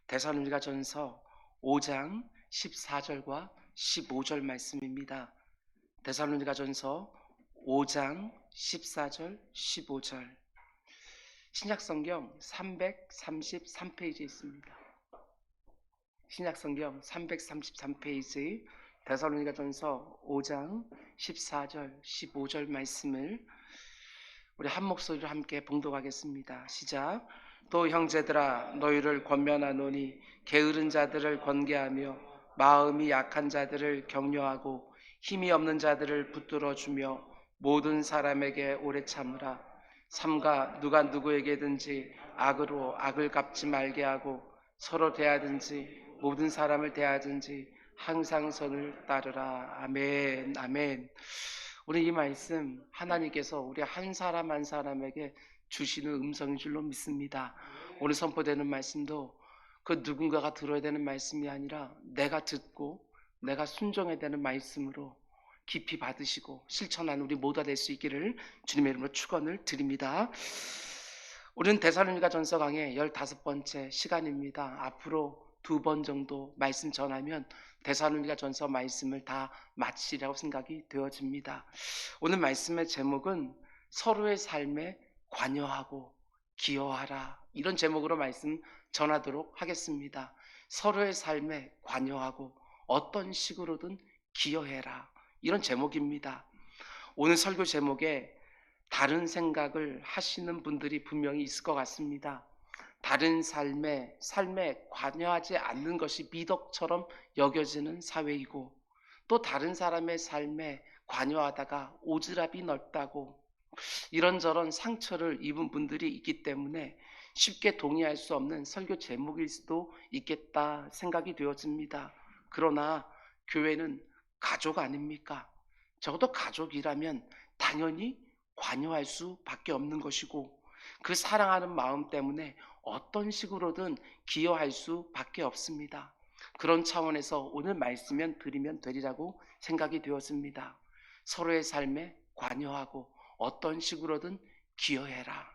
데살로니가전서 5장 14절과 15절 말씀입니다. 데살로니가전서 5장 14절 15절 신약성경 333페이지에 있습니다. 신약성경 333페이지 데살로니가전서 5장 14절 15절 말씀을 우리 한 목소리로 함께 봉독하겠습니다. 시작. 또 형제들아 너희를 권면하노니 게으른 자들을 권계하며 마음이 약한 자들을 격려하고 힘이 없는 자들을 붙들어주며 모든 사람에게 오래 참으라. 삼가 누가 누구에게든지 악으로 악을 갚지 말게 하고 서로 대하든지 모든 사람을 대하든지 항상 선을 따르라. 아멘. 아멘. 우리 이 말씀 하나님께서 우리 한 사람 한 사람에게 주시는 음성인 줄로 믿습니다. 오늘 선포되는 말씀도 그 누군가가 들어야 되는 말씀이 아니라 내가 듣고 내가 순종해야 되는 말씀으로 깊이 받으시고 실천하는 우리 모두가 될 수 있기를 주님의 이름으로 축원을 드립니다. 우리는 데살로니가전서 강의 15번째 시간입니다. 앞으로 2번 정도 말씀 전하면 데살로니가전서 말씀을 다 마치리라고 생각이 되어집니다. 오늘 말씀의 제목은 서로의 삶에 관여하고 기여하라, 이런 제목으로 말씀 전하도록 하겠습니다. 서로의 삶에 관여하고 어떤 식으로든 기여해라, 이런 제목입니다. 오늘 설교 제목에 다른 생각을 하시는 분들이 분명히 있을 것 같습니다. 다른 삶에 관여하지 않는 것이 미덕처럼 여겨지는 사회이고, 또 다른 사람의 삶에 관여하다가 오지랖이 넓다고 이런저런 상처를 입은 분들이 있기 때문에 쉽게 동의할 수 없는 설교 제목일 수도 있겠다 생각이 되어집니다. 그러나 교회는 가족 아닙니까? 적어도 가족이라면 당연히 관여할 수밖에 없는 것이고, 그 사랑하는 마음 때문에 어떤 식으로든 기여할 수밖에 없습니다. 그런 차원에서 오늘 말씀을 드리면 되리라고 생각이 되었습니다. 서로의 삶에 관여하고 어떤 식으로든 기여해라.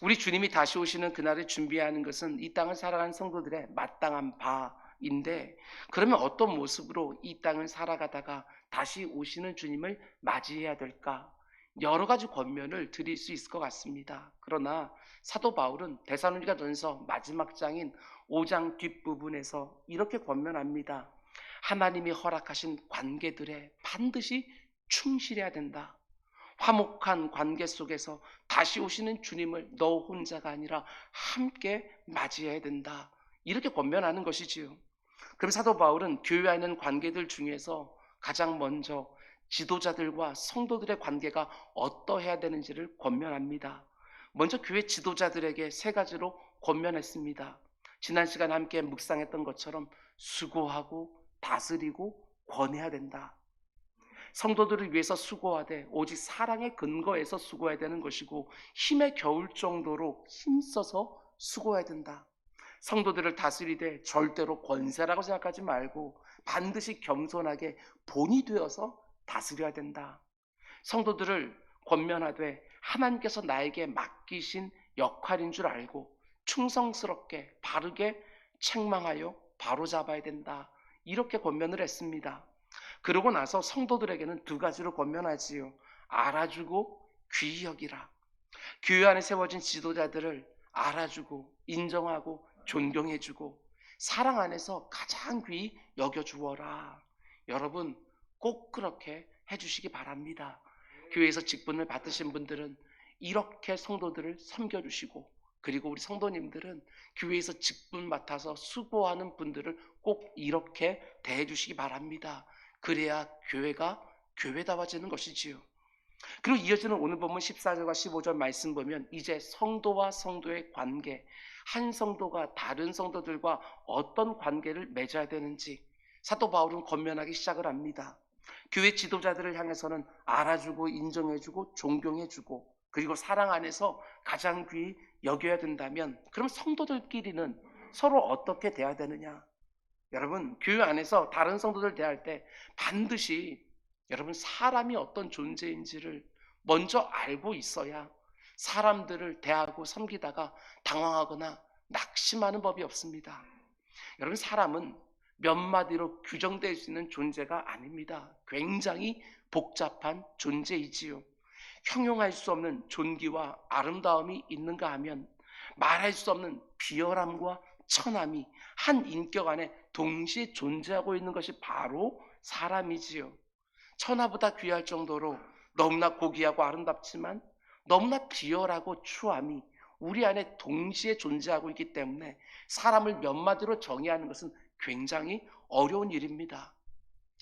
우리 주님이 다시 오시는 그날을 준비하는 것은 이 땅을 살아가는 성도들의 마땅한 바인데, 그러면 어떤 모습으로 이 땅을 살아가다가 다시 오시는 주님을 맞이해야 될까? 여러 가지 권면을 드릴 수 있을 것 같습니다. 그러나 사도 바울은 데살로니가전서 마지막 장인 5장 뒷부분에서 이렇게 권면합니다. 하나님이 허락하신 관계들에 반드시 충실해야 된다. 화목한 관계 속에서 다시 오시는 주님을 너 혼자가 아니라 함께 맞이해야 된다, 이렇게 권면하는 것이지요. 그럼 사도 바울은 교회 안에 있는 관계들 중에서 가장 먼저 지도자들과 성도들의 관계가 어떠해야 되는지를 권면합니다. 먼저 교회 지도자들에게 3가지로 권면했습니다. 지난 시간 함께 묵상했던 것처럼 수고하고 다스리고 권해야 된다. 성도들을 위해서 수고하되 오직 사랑의 근거에서 수고해야 되는 것이고, 힘에 겨울 정도로 힘써서 수고해야 된다. 성도들을 다스리되 절대로 권세라고 생각하지 말고 반드시 겸손하게 본이 되어서 다스려야 된다. 성도들을 권면하되 하나님께서 나에게 맡기신 역할인 줄 알고 충성스럽게 바르게 책망하여 바로잡아야 된다, 이렇게 권면을 했습니다. 그러고 나서 성도들에게는 2가지로 권면하지요. 알아주고 귀히 여기라. 교회 안에 세워진 지도자들을 알아주고 인정하고 존경해주고 사랑 안에서 가장 귀히 여겨주어라. 여러분 꼭 그렇게 해주시기 바랍니다. 교회에서 직분을 받으신 분들은 이렇게 성도들을 섬겨주시고, 그리고 우리 성도님들은 교회에서 직분 맡아서 수고하는 분들을 꼭 이렇게 대해주시기 바랍니다. 그래야 교회가 교회다워지는 것이지요. 그리고 이어지는 오늘 본문 14절과 15절 말씀 보면 이제 성도와 성도의 관계, 한 성도가 다른 성도들과 어떤 관계를 맺어야 되는지 사도 바울은 권면하기 시작을 합니다. 교회 지도자들을 향해서는 알아주고 인정해주고 존경해주고 그리고 사랑 안에서 가장 귀히 여겨야 된다면, 그럼 성도들끼리는 서로 어떻게 대해야 되느냐? 여러분 교회 안에서 다른 성도들 대할 때 반드시 여러분 사람이 어떤 존재인지를 먼저 알고 있어야 사람들을 대하고 섬기다가 당황하거나 낙심하는 법이 없습니다. 여러분, 사람은 몇 마디로 규정될 수 있는 존재가 아닙니다. 굉장히 복잡한 존재이지요. 형용할 수 없는 존귀와 아름다움이 있는가 하면 말할 수 없는 비열함과 천함이 한 인격 안에 동시에 존재하고 있는 것이 바로 사람이지요. 천하보다 귀할 정도로 너무나 고귀하고 아름답지만 너무나 비열하고 추함이 우리 안에 동시에 존재하고 있기 때문에 사람을 몇 마디로 정의하는 것은 굉장히 어려운 일입니다.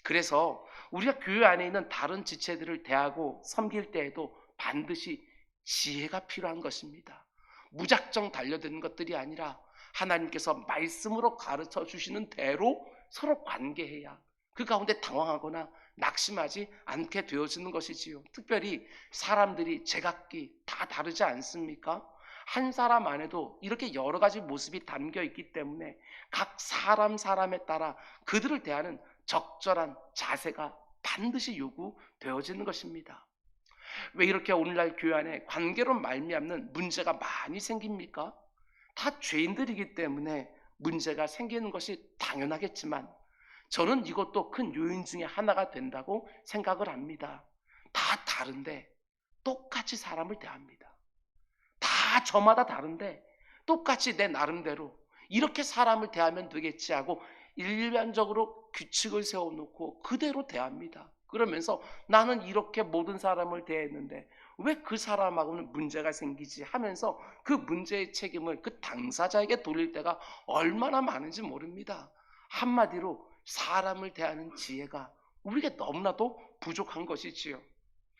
그래서 우리가 교회 안에 있는 다른 지체들을 대하고 섬길 때에도 반드시 지혜가 필요한 것입니다. 무작정 달려드는 것들이 아니라 하나님께서 말씀으로 가르쳐 주시는 대로 서로 관계해야 그 가운데 당황하거나 낙심하지 않게 되어지는 것이지요. 특별히 사람들이 제각기 다 다르지 않습니까? 한 사람 안에도 이렇게 여러 가지 모습이 담겨 있기 때문에 각 사람에 따라 그들을 대하는 적절한 자세가 반드시 요구되어지는 것입니다. 왜 이렇게 오늘날 교회 안에 관계로 말미암는 문제가 많이 생깁니까? 다 죄인들이기 때문에 문제가 생기는 것이 당연하겠지만 저는 이것도 큰 요인 중에 하나가 된다고 생각을 합니다. 다 다른데 똑같이 사람을 대합니다. 다 저마다 다른데 똑같이 내 나름대로 이렇게 사람을 대하면 되겠지 하고 일반적으로 규칙을 세워놓고 그대로 대합니다. 그러면서 나는 이렇게 모든 사람을 대했는데 왜 그 사람하고는 문제가 생기지 하면서 그 문제의 책임을 그 당사자에게 돌릴 때가 얼마나 많은지 모릅니다. 한마디로 사람을 대하는 지혜가 우리에게 너무나도 부족한 것이지요.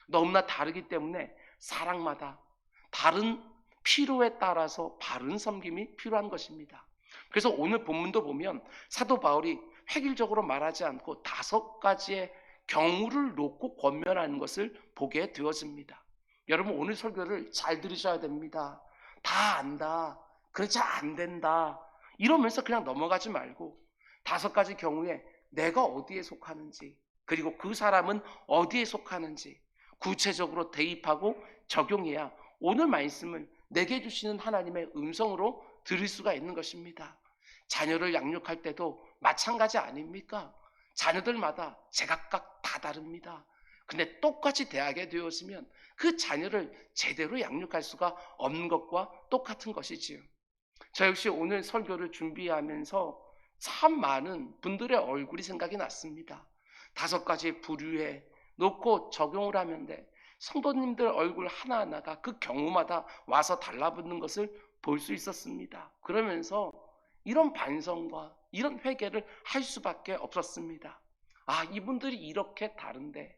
너무나 다르기 때문에 사랑마다 다른 필요에 따라서 바른 섬김이 필요한 것입니다. 그래서 오늘 본문도 보면 사도 바울이 획일적으로 말하지 않고 5가지의 경우를 놓고 권면하는 것을 보게 되어집니다. 여러분, 오늘 설교를 잘 들으셔야 됩니다. 다 안다, 그렇지 안 된다 이러면서 그냥 넘어가지 말고 5가지 경우에 내가 어디에 속하는지, 그리고 그 사람은 어디에 속하는지 구체적으로 대입하고 적용해야 오늘 말씀을 내게 주시는 하나님의 음성으로 들을 수가 있는 것입니다. 자녀를 양육할 때도 마찬가지 아닙니까? 자녀들마다 제각각 다 다릅니다. 근데 똑같이 대하게 되었으면 그 자녀를 제대로 양육할 수가 없는 것과 똑같은 것이지요. 저 역시 오늘 설교를 준비하면서 참 많은 분들의 얼굴이 생각이 났습니다. 5가지 부류에 놓고 적용을 하면 돼 성도님들 얼굴 하나하나가 그 경우마다 와서 달라붙는 것을 볼 수 있었습니다. 그러면서 이런 반성과 이런 회개를 할 수밖에 없었습니다. 아, 이분들이 이렇게 다른데,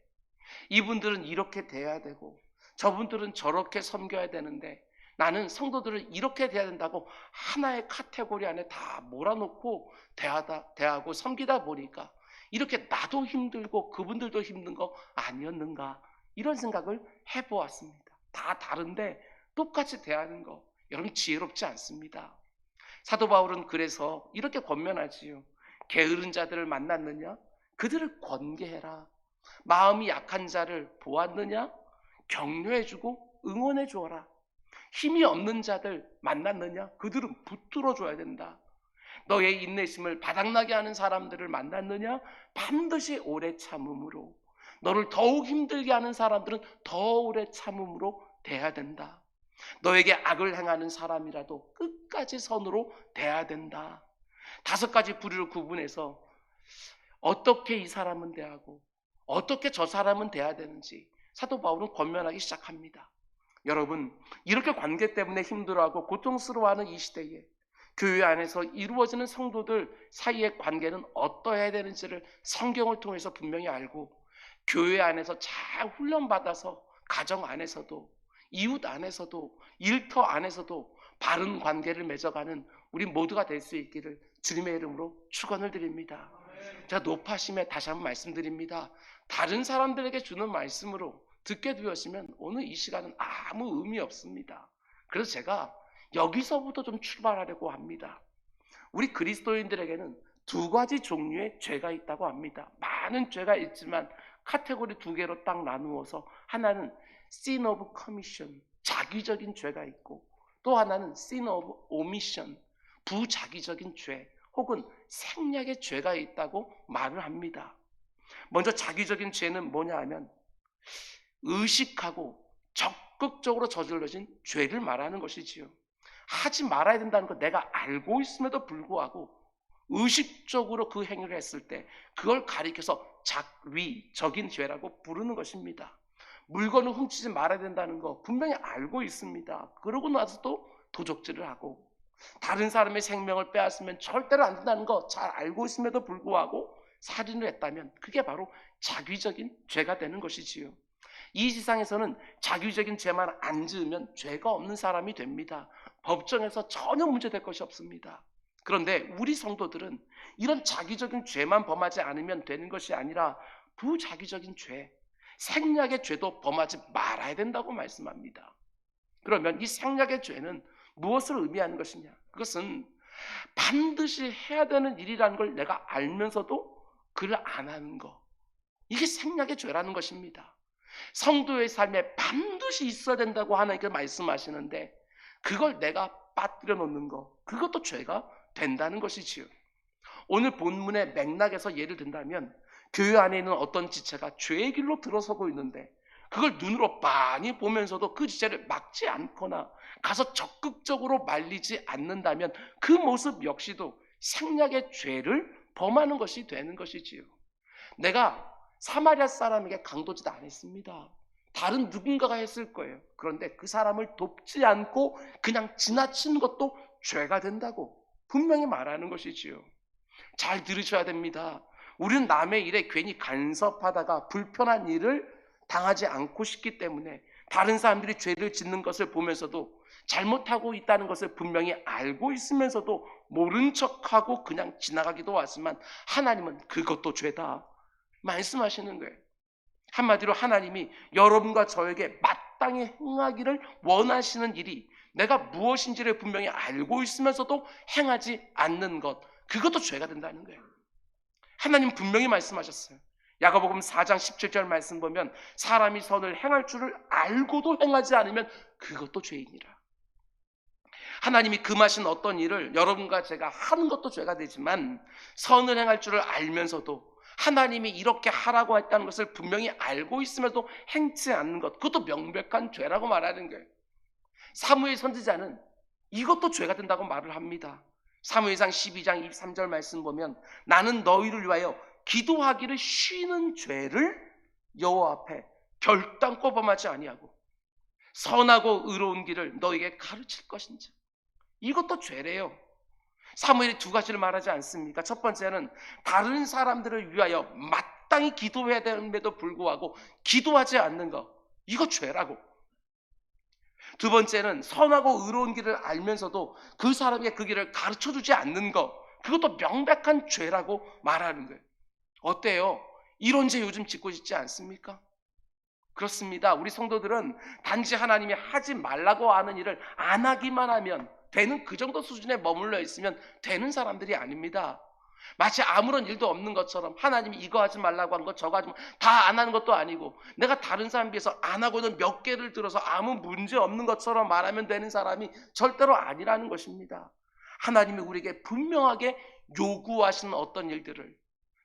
이분들은 이렇게 돼야 되고 저분들은 저렇게 섬겨야 되는데 나는 성도들을 이렇게 돼야 된다고 하나의 카테고리 안에 다 몰아놓고 대하고 섬기다 보니까 이렇게 나도 힘들고 그분들도 힘든 거 아니었는가, 이런 생각을 해보았습니다. 다 다른데 똑같이 대하는 거, 여러분 지혜롭지 않습니다. 사도 바울은 그래서 이렇게 권면하지요. 게으른 자들을 만났느냐? 그들을 권계해라. 마음이 약한 자를 보았느냐? 격려해주고 응원해 주어라. 힘이 없는 자들 만났느냐? 그들은 붙들어 줘야 된다. 너의 인내심을 바닥나게 하는 사람들을 만났느냐? 반드시 오래 참음으로. 너를 더욱 힘들게 하는 사람들은 더 오래 참음으로 대해야 된다. 너에게 악을 행하는 사람이라도 끝까지 선으로 대해야 된다. 5가지 부류를 구분해서 어떻게 이 사람은 대하고 어떻게 저 사람은 대해야 되는지 사도 바울은 권면하기 시작합니다. 여러분, 이렇게 관계 때문에 힘들어하고 고통스러워하는 이 시대에 교회 안에서 이루어지는 성도들 사이의 관계는 어떠해야 되는지를 성경을 통해서 분명히 알고 교회 안에서 잘 훈련받아서 가정 안에서도 이웃 안에서도 일터 안에서도 바른 관계를 맺어가는 우리 모두가 될 수 있기를 주님의 이름으로 축원을 드립니다. 제가 높아심에 다시 한번 말씀드립니다. 다른 사람들에게 주는 말씀으로 듣게 되었으면 오늘 이 시간은 아무 의미 없습니다. 그래서 제가 여기서부터 좀 출발하려고 합니다. 우리 그리스도인들에게는 2가지 종류의 죄가 있다고 합니다. 많은 죄가 있지만 카테고리 2개로 딱 나누어서 하나는 sin of commission, 자기적인 죄가 있고 또 하나는 sin of omission, 부자기적인 죄 혹은 생략의 죄가 있다고 말을 합니다. 먼저 자기적인 죄는 뭐냐 하면 의식하고 적극적으로 저질러진 죄를 말하는 것이지요. 하지 말아야 된다는 거 내가 알고 있음에도 불구하고 의식적으로 그 행위를 했을 때 그걸 가리켜서 작위적인 죄라고 부르는 것입니다. 물건을 훔치지 말아야 된다는 거 분명히 알고 있습니다. 그러고 나서도 도적질을 하고 다른 사람의 생명을 빼앗으면 절대로 안 된다는 거 잘 알고 있음에도 불구하고 살인을 했다면 그게 바로 자기적인 죄가 되는 것이지요. 이 세상에서는 자기적인 죄만 안 지으면 죄가 없는 사람이 됩니다. 법정에서 전혀 문제될 것이 없습니다. 그런데 우리 성도들은 이런 자기적인 죄만 범하지 않으면 되는 것이 아니라 부자기적인 죄, 생략의 죄도 범하지 말아야 된다고 말씀합니다. 그러면 이 생략의 죄는 무엇을 의미하는 것이냐? 그것은 반드시 해야 되는 일이라는 걸 내가 알면서도 그를 안 하는 것. 이게 생략의 죄라는 것입니다. 성도의 삶에 반드시 있어야 된다고 하나님께 말씀하시는데 그걸 내가 빠뜨려 놓는 것, 그것도 죄가 된다는 것이지요. 오늘 본문의 맥락에서 예를 든다면 교회 안에 있는 어떤 지체가 죄의 길로 들어서고 있는데 그걸 눈으로 빤히 보면서도 그 지체를 막지 않거나 가서 적극적으로 말리지 않는다면 그 모습 역시도 생략의 죄를 범하는 것이 되는 것이지요. 내가 사마리아 사람에게 강도짓 안 했습니다. 다른 누군가가 했을 거예요. 그런데 그 사람을 돕지 않고 그냥 지나치는 것도 죄가 된다고 분명히 말하는 것이지요. 잘 들으셔야 됩니다. 우리는 남의 일에 괜히 간섭하다가 불편한 일을 당하지 않고 싶기 때문에 다른 사람들이 죄를 짓는 것을 보면서도 잘못하고 있다는 것을 분명히 알고 있으면서도 모른 척하고 그냥 지나가기도 하지만 하나님은 그것도 죄다 말씀하시는 거예요. 한마디로 하나님이 여러분과 저에게 마땅히 행하기를 원하시는 일이 내가 무엇인지를 분명히 알고 있으면서도 행하지 않는 것, 그것도 죄가 된다는 거예요. 하나님 분명히 말씀하셨어요. 야고보음 4장 17절 말씀 보면 사람이 선을 행할 줄을 알고도 행하지 않으면 그것도 죄이니라. 하나님이 금하신 어떤 일을 여러분과 제가 하는 것도 죄가 되지만 선을 행할 줄을 알면서도 하나님이 이렇게 하라고 했다는 것을 분명히 알고 있으면서도 행치 않는 것, 그것도 명백한 죄라고 말하는 거예요. 사무엘 선지자는 이것도 죄가 된다고 말을 합니다. 사무엘상 12장 23절 말씀 보면 나는 너희를 위하여 기도하기를 쉬는 죄를 여호와 앞에 결단코 범하지 아니하고 선하고 의로운 길을 너희에게 가르칠 것인지. 이것도 죄래요. 사무엘이 두 가지를 말하지 않습니까? 첫 번째는 다른 사람들을 위하여 마땅히 기도해야 되는데도 불구하고 기도하지 않는 것, 이거 죄라고. 두 번째는 선하고 의로운 길을 알면서도 그 사람에게 그 길을 가르쳐주지 않는 것, 그것도 명백한 죄라고 말하는 거예요. 어때요? 이런 죄 요즘 짓고 있지 않습니까? 그렇습니다. 우리 성도들은 단지 하나님이 하지 말라고 하는 일을 안 하기만 하면 되는 그 정도 수준에 머물러 있으면 되는 사람들이 아닙니다. 마치 아무런 일도 없는 것처럼 하나님이 이거 하지 말라고 한 거 저거 하지 다 안 하는 것도 아니고 내가 다른 사람에 비해서 안 하고는 몇 개를 들어서 아무 문제 없는 것처럼 말하면 되는 사람이 절대로 아니라는 것입니다. 하나님이 우리에게 분명하게 요구하시는 어떤 일들을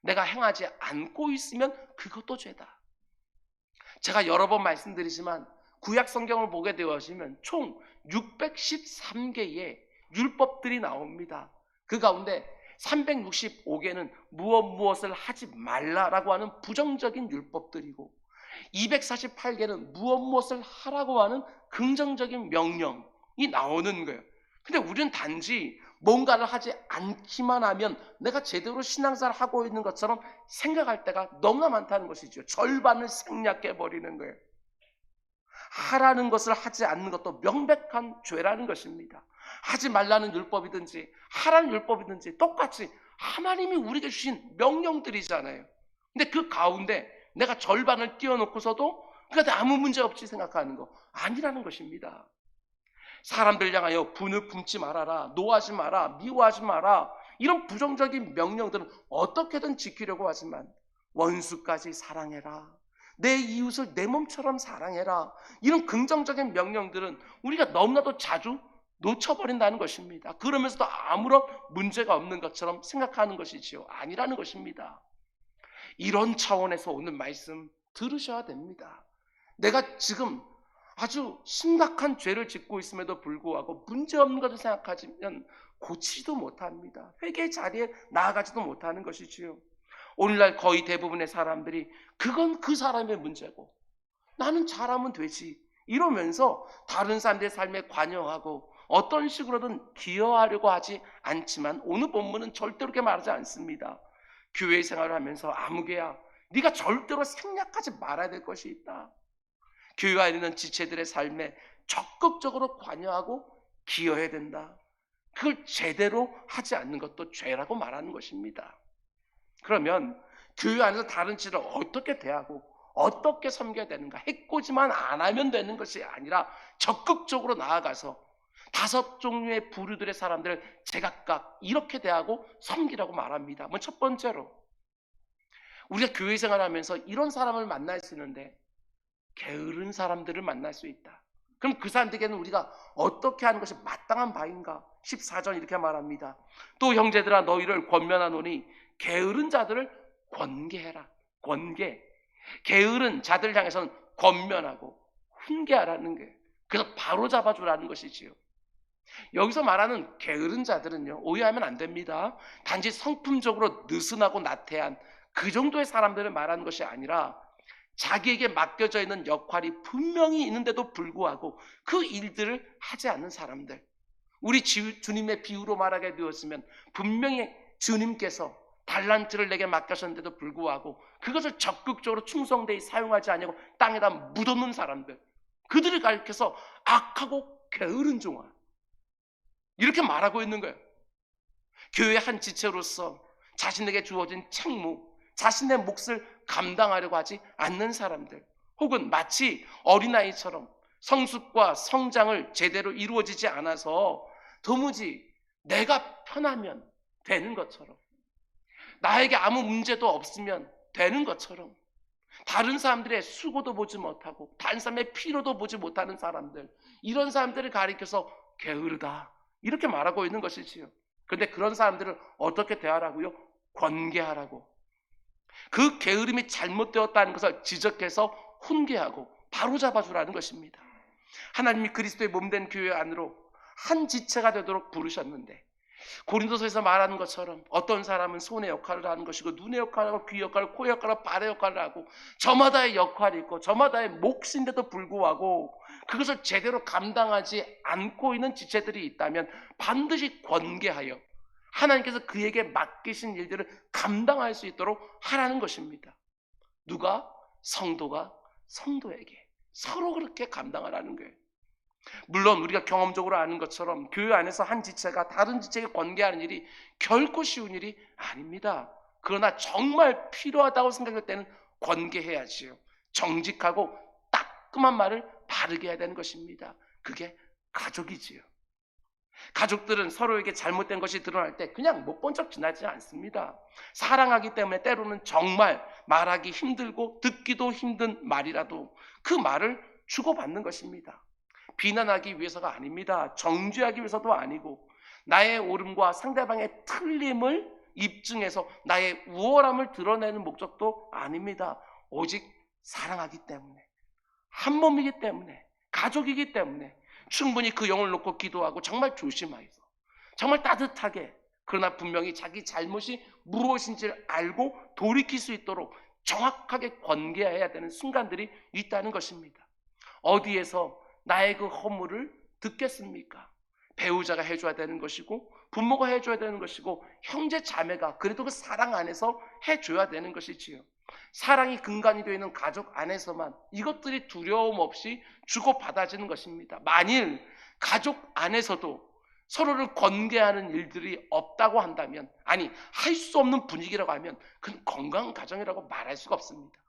내가 행하지 않고 있으면 그것도 죄다. 제가 여러 번 말씀드리지만 구약 성경을 보게 되어지면 총 613개의 율법들이 나옵니다. 그 가운데 365개는 무엇을 하지 말라라고 하는 부정적인 율법들이고 248개는 무엇을 하라고 하는 긍정적인 명령이 나오는 거예요. 근데 우리는 단지 뭔가를 하지 않기만 하면 내가 제대로 신앙생활을 하고 있는 것처럼 생각할 때가 너무나 많다는 것이죠. 절반을 생략해버리는 거예요. 하라는 것을 하지 않는 것도 명백한 죄라는 것입니다. 하지 말라는 율법이든지 하라는 율법이든지 똑같이 하나님이 우리에게 주신 명령들이잖아요. 근데 그 가운데 내가 절반을 띄워놓고서도 그러니까 아무 문제 없이 생각하는 거 아니라는 것입니다. 사람들 향하여 분을 품지 말아라, 노하지 마라, 미워하지 마라, 이런 부정적인 명령들은 어떻게든 지키려고 하지만 원수까지 사랑해라, 내 이웃을 내 몸처럼 사랑해라, 이런 긍정적인 명령들은 우리가 너무나도 자주 놓쳐버린다는 것입니다. 그러면서도 아무런 문제가 없는 것처럼 생각하는 것이지요. 아니라는 것입니다. 이런 차원에서 오늘 말씀 들으셔야 됩니다. 내가 지금 아주 심각한 죄를 짓고 있음에도 불구하고 문제없는 것을 생각하면 고치지도 못합니다. 회개 자리에 나아가지도 못하는 것이지요. 오늘날 거의 대부분의 사람들이 그건 그 사람의 문제고 나는 잘하면 되지 이러면서 다른 사람들의 삶에 관여하고 어떤 식으로든 기여하려고 하지 않지만 오늘 본문은 절대로 그렇게 말하지 않습니다. 교회 생활을 하면서 아무개야 네가 절대로 생략하지 말아야 될 것이 있다. 교회 안에 있는 지체들의 삶에 적극적으로 관여하고 기여해야 된다. 그걸 제대로 하지 않는 것도 죄라고 말하는 것입니다. 그러면 교회 안에서 다른 지체를 어떻게 대하고 어떻게 섬겨야 되는가? 해코지만 안 하면 되는 것이 아니라 적극적으로 나아가서 5종류의 부류들의 사람들을 제각각 이렇게 대하고 섬기라고 말합니다. 첫 번째로 우리가 교회 생활하면서 이런 사람을 만날 수 있는데 게으른 사람들을 만날 수 있다. 그럼 그 사람들에게는 우리가 어떻게 하는 것이 마땅한 바인가? 14절 이렇게 말합니다. 또 형제들아 너희를 권면하노니 게으른 자들을 권계해라. 권계. 게으른 자들 향해서는 권면하고 훈계하라는 게 그래서 바로 잡아주라는 것이지요. 여기서 말하는 게으른 자들은요, 오해하면 안 됩니다. 단지 성품적으로 느슨하고 나태한 그 정도의 사람들을 말하는 것이 아니라 자기에게 맡겨져 있는 역할이 분명히 있는데도 불구하고 그 일들을 하지 않는 사람들. 우리 주님의 비유로 말하게 되었으면 분명히 주님께서 달란트를 내게 맡겼었는데도 불구하고 그것을 적극적으로 충성되이 사용하지 아니하고 땅에다 묻어놓은 사람들, 그들을 가리켜서 악하고 게으른 종아 이렇게 말하고 있는 거예요. 교회의 한 지체로서 자신에게 주어진 책무, 자신의 몫을 감당하려고 하지 않는 사람들, 혹은 마치 어린아이처럼 성숙과 성장을 제대로 이루어지지 않아서 도무지 내가 편하면 되는 것처럼, 나에게 아무 문제도 없으면 되는 것처럼, 다른 사람들의 수고도 보지 못하고 다른 사람의 피로도 보지 못하는 사람들, 이런 사람들을 가리켜서 게으르다 이렇게 말하고 있는 것이지요. 그런데 그런 사람들을 어떻게 대하라고요? 권계하라고. 그 게으름이 잘못되었다는 것을 지적해서 훈계하고 바로잡아주라는 것입니다. 하나님이 그리스도의 몸된 교회 안으로 한 지체가 되도록 부르셨는데 고린도서에서 말하는 것처럼 어떤 사람은 손의 역할을 하는 것이고 눈의 역할을 하고 귀 역할을, 코 역할을 하고 발의 역할을 하고 저마다의 역할이 있고 저마다의 몫인데도 불구하고 그것을 제대로 감당하지 않고 있는 지체들이 있다면 반드시 권계하여 하나님께서 그에게 맡기신 일들을 감당할 수 있도록 하라는 것입니다. 누가? 성도가 성도에게 서로 그렇게 감당하라는 거예요. 물론 우리가 경험적으로 아는 것처럼 교회 안에서 한 지체가 다른 지체에게 권계하는 일이 결코 쉬운 일이 아닙니다. 그러나 정말 필요하다고 생각할 때는 권계해야지요. 정직하고 따끔한 말을 바르게 해야 되는 것입니다. 그게 가족이지요. 가족들은 서로에게 잘못된 것이 드러날 때 그냥 못 본 척 지나지 않습니다. 사랑하기 때문에 때로는 정말 말하기 힘들고 듣기도 힘든 말이라도 그 말을 주고받는 것입니다. 비난하기 위해서가 아닙니다. 정죄하기 위해서도 아니고 나의 옳음과 상대방의 틀림을 입증해서 나의 우월함을 드러내는 목적도 아닙니다. 오직 사랑하기 때문에, 한 몸이기 때문에, 가족이기 때문에 충분히 그 영을 놓고 기도하고 정말 조심하여서 정말 따뜻하게, 그러나 분명히 자기 잘못이 무엇인지를 알고 돌이킬 수 있도록 정확하게 권계해야 되는 순간들이 있다는 것입니다. 어디에서 나의 그 허물을 듣겠습니까? 배우자가 해줘야 되는 것이고 부모가 해줘야 되는 것이고 형제 자매가 그래도 그 사랑 안에서 해줘야 되는 것이지요. 사랑이 근간이 되어 있는 가족 안에서만 이것들이 두려움 없이 주고받아지는 것입니다. 만일 가족 안에서도 서로를 권계하는 일들이 없다고 한다면, 아니 할 수 없는 분위기라고 하면 그건 건강한 가정이라고 말할 수가 없습니다.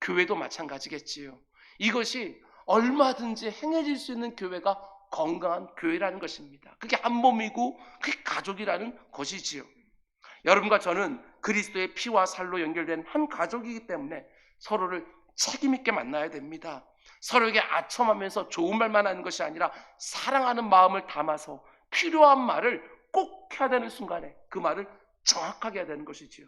교회도 마찬가지겠지요. 이것이 얼마든지 행해질 수 있는 교회가 건강한 교회라는 것입니다. 그게 한 몸이고 그게 가족이라는 것이지요. 여러분과 저는 그리스도의 피와 살로 연결된 한 가족이기 때문에 서로를 책임 있게 만나야 됩니다. 서로에게 아첨하면서 좋은 말만 하는 것이 아니라 사랑하는 마음을 담아서 필요한 말을 꼭 해야 되는 순간에 그 말을 정확하게 해야 되는 것이지요.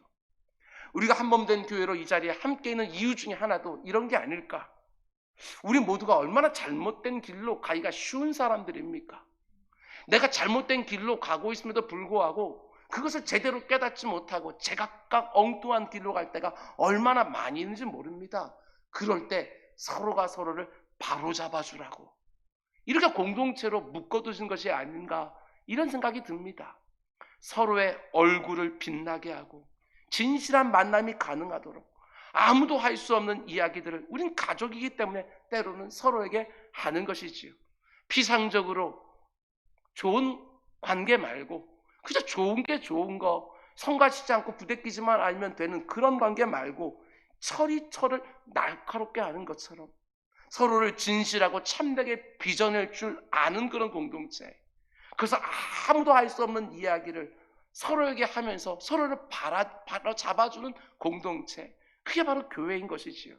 우리가 한 몸 된 교회로 이 자리에 함께 있는 이유 중에 하나도 이런 게 아닐까? 우리 모두가 얼마나 잘못된 길로 가기가 쉬운 사람들입니까? 내가 잘못된 길로 가고 있음에도 불구하고 그것을 제대로 깨닫지 못하고 제각각 엉뚱한 길로 갈 때가 얼마나 많이 있는지 모릅니다. 그럴 때 서로가 서로를 바로잡아 주라고 이렇게 공동체로 묶어두신 것이 아닌가 이런 생각이 듭니다. 서로의 얼굴을 빛나게 하고 진실한 만남이 가능하도록 아무도 할 수 없는 이야기들을 우린 가족이기 때문에 때로는 서로에게 하는 것이지요. 피상적으로 좋은 관계 말고 그저 좋은 게 좋은 거 성가시지 않고 부대끼지만 아니면 되는 그런 관계 말고 철이 날카롭게 하는 것처럼 서로를 진실하고 참되게 빚어낼 줄 아는 그런 공동체, 그래서 아무도 할 수 없는 이야기를 서로에게 하면서 서로를 바로 잡아주는 공동체, 그게 바로 교회인 것이지요.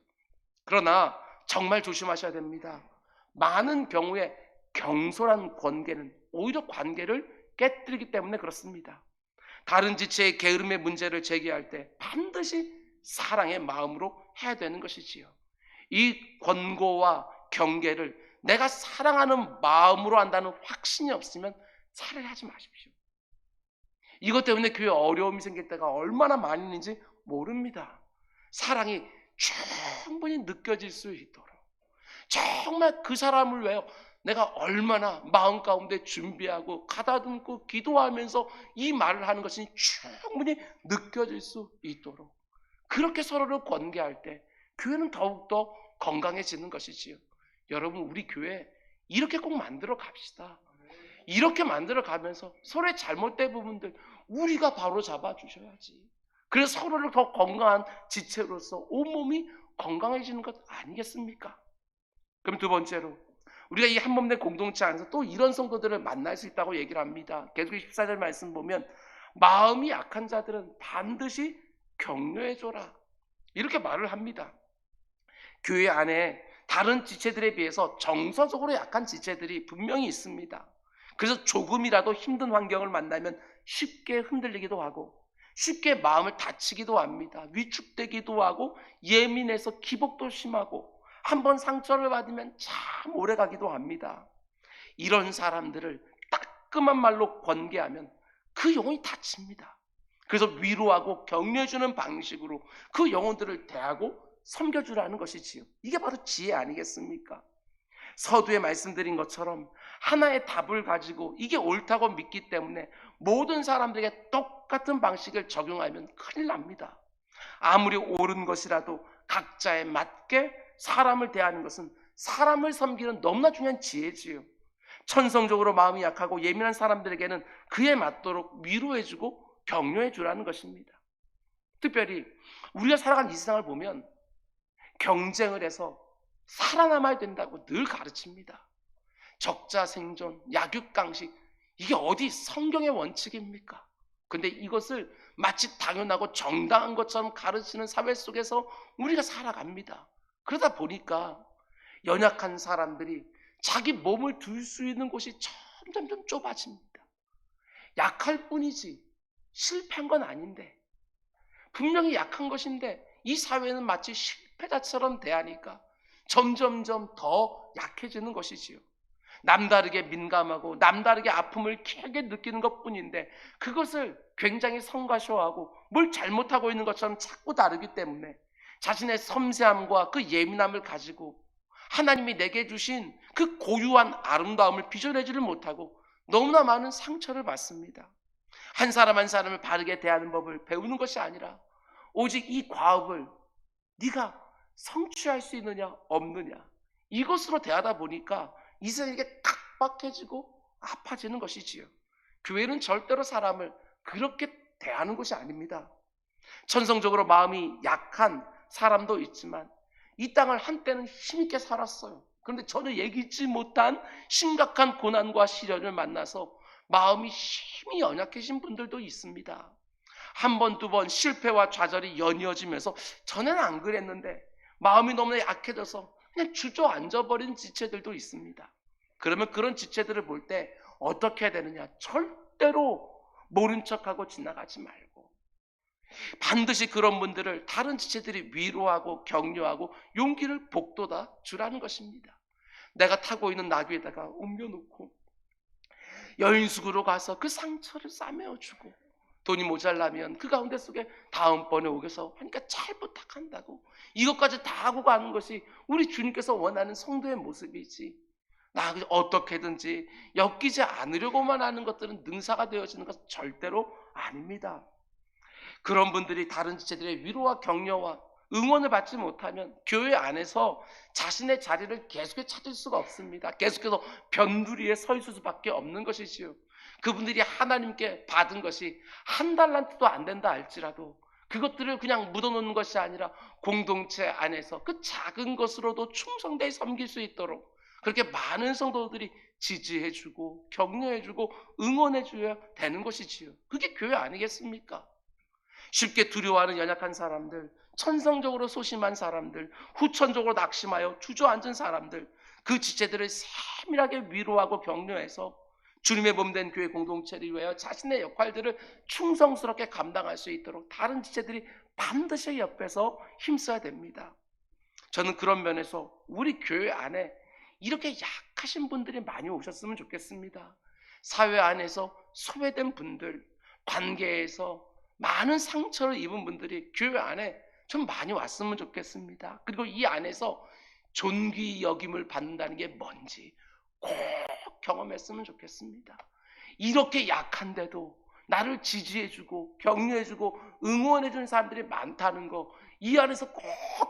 그러나 정말 조심하셔야 됩니다. 많은 경우에 경솔한 관계는 오히려 관계를 깨뜨리기 때문에 그렇습니다. 다른 지체의 게으름의 문제를 제기할 때 반드시 사랑의 마음으로 해야 되는 것이지요. 이 권고와 경계를 내가 사랑하는 마음으로 한다는 확신이 없으면 차라리 하지 마십시오. 이것 때문에 교회에 어려움이 생길 때가 얼마나 많이 있는지 모릅니다. 사랑이 충분히 느껴질 수 있도록 정말 그 사람을 위하여 내가 얼마나 마음 가운데 준비하고 가다듬고 기도하면서 이 말을 하는 것이 충분히 느껴질 수 있도록 그렇게 서로를 권계할 때 교회는 더욱더 건강해지는 것이지요. 여러분, 우리 교회 이렇게 꼭 만들어 갑시다. 이렇게 만들어 가면서 서로의 잘못된 부분들 우리가 바로 잡아 주셔야지. 그래서 서로를 더 건강한 지체로서 온몸이 건강해지는 것 아니겠습니까? 그럼 두 번째로 우리가 이 한몸된 공동체 안에서 또 이런 성도들을 만날 수 있다고 얘기를 합니다. 계속해서 14절 말씀 보면 마음이 약한 자들은 반드시 격려해줘라 이렇게 말을 합니다. 교회 안에 다른 지체들에 비해서 정서적으로 약한 지체들이 분명히 있습니다. 그래서 조금이라도 힘든 환경을 만나면 쉽게 흔들리기도 하고 쉽게 마음을 다치기도 합니다. 위축되기도 하고 예민해서 기복도 심하고 한번 상처를 받으면 참 오래 가기도 합니다. 이런 사람들을 따끔한 말로 권계하면 그 영혼이 다칩니다. 그래서 위로하고 격려해주는 방식으로 그 영혼들을 대하고 섬겨주라는 것이지요. 이게 바로 지혜 아니겠습니까? 서두에 말씀드린 것처럼 하나의 답을 가지고 이게 옳다고 믿기 때문에 모든 사람들에게 똑같은 방식을 적용하면 큰일 납니다. 아무리 옳은 것이라도 각자에 맞게 사람을 대하는 것은 사람을 섬기는 너무나 중요한 지혜지요. 천성적으로 마음이 약하고 예민한 사람들에게는 그에 맞도록 위로해주고 격려해주라는 것입니다. 특별히 우리가 살아가는 이 세상을 보면 경쟁을 해서 살아남아야 된다고 늘 가르칩니다. 적자생존, 약육강식, 이게 어디 성경의 원칙입니까? 근데 이것을 마치 당연하고 정당한 것처럼 가르치는 사회 속에서 우리가 살아갑니다. 그러다 보니까 연약한 사람들이 자기 몸을 둘 수 있는 곳이 점점 좁아집니다. 약할 뿐이지 실패한 건 아닌데, 분명히 약한 것인데 이 사회는 마치 실패자처럼 대하니까 점점점 더 약해지는 것이지요. 남다르게 민감하고 남다르게 아픔을 크게 느끼는 것뿐인데 그것을 굉장히 성가셔하고 뭘 잘못하고 있는 것처럼 자꾸 다르기 때문에 자신의 섬세함과 그 예민함을 가지고 하나님이 내게 주신 그 고유한 아름다움을 빚어내지를 못하고 너무나 많은 상처를 받습니다. 한 사람 한 사람을 바르게 대하는 법을 배우는 것이 아니라 오직 이 과업을 네가 성취할 수 있느냐 없느냐 이것으로 대하다 보니까 이 세상에게 각박해지고 아파지는 것이지요. 교회는 절대로 사람을 그렇게 대하는 것이 아닙니다. 천성적으로 마음이 약한 사람도 있지만 이 땅을 한때는 힘있게 살았어요. 그런데 전혀 예기치 못한 심각한 고난과 시련을 만나서 마음이 힘이 연약해진 분들도 있습니다. 한 번, 두 번 실패와 좌절이 연이어지면서 전에는 안 그랬는데 마음이 너무나 약해져서 그냥 주저앉아버린 지체들도 있습니다. 그러면 그런 지체들을 볼 때 어떻게 해야 되느냐? 절대로 모른 척하고 지나가지 말고 반드시 그런 분들을 다른 지체들이 위로하고 격려하고 용기를 북돋아 주라는 것입니다. 내가 타고 있는 나귀에다가 옮겨놓고 여인숙으로 가서 그 상처를 싸매어주고, 돈이 모자라면 그 가운데 속에 다음번에 오셔서 하니까 잘 부탁한다고, 이것까지 다 하고 가는 것이 우리 주님께서 원하는 성도의 모습이지, 나 어떻게든지 엮이지 않으려고만 하는 것들은 능사가 되어지는 것은 절대로 아닙니다. 그런 분들이 다른 지체들의 위로와 격려와 응원을 받지 못하면 교회 안에서 자신의 자리를 계속해 찾을 수가 없습니다. 계속해서 변두리에 서 있을 수밖에 없는 것이지요. 그분들이 하나님께 받은 것이 한 달란트도 안 된다 할지라도 그것들을 그냥 묻어놓는 것이 아니라 공동체 안에서 그 작은 것으로도 충성되게 섬길 수 있도록 그렇게 많은 성도들이 지지해주고 격려해주고 응원해줘야 되는 것이지요. 그게 교회 아니겠습니까? 쉽게 두려워하는 연약한 사람들, 천성적으로 소심한 사람들, 후천적으로 낙심하여 주저앉은 사람들, 그 지체들을 세밀하게 위로하고 격려해서 주님의 몸된 교회 공동체를 위하여 자신의 역할들을 충성스럽게 감당할 수 있도록 다른 지체들이 반드시 옆에서 힘써야 됩니다. 저는 그런 면에서 우리 교회 안에 이렇게 약하신 분들이 많이 오셨으면 좋겠습니다. 사회 안에서 소외된 분들, 관계에서 많은 상처를 입은 분들이 교회 안에 좀 많이 왔으면 좋겠습니다. 그리고 이 안에서 존귀 여김을 받는다는 게 뭔지 꼭 경험했으면 좋겠습니다. 이렇게 약한데도 나를 지지해주고 격려해주고 응원해주는 사람들이 많다는 거, 이 안에서 꼭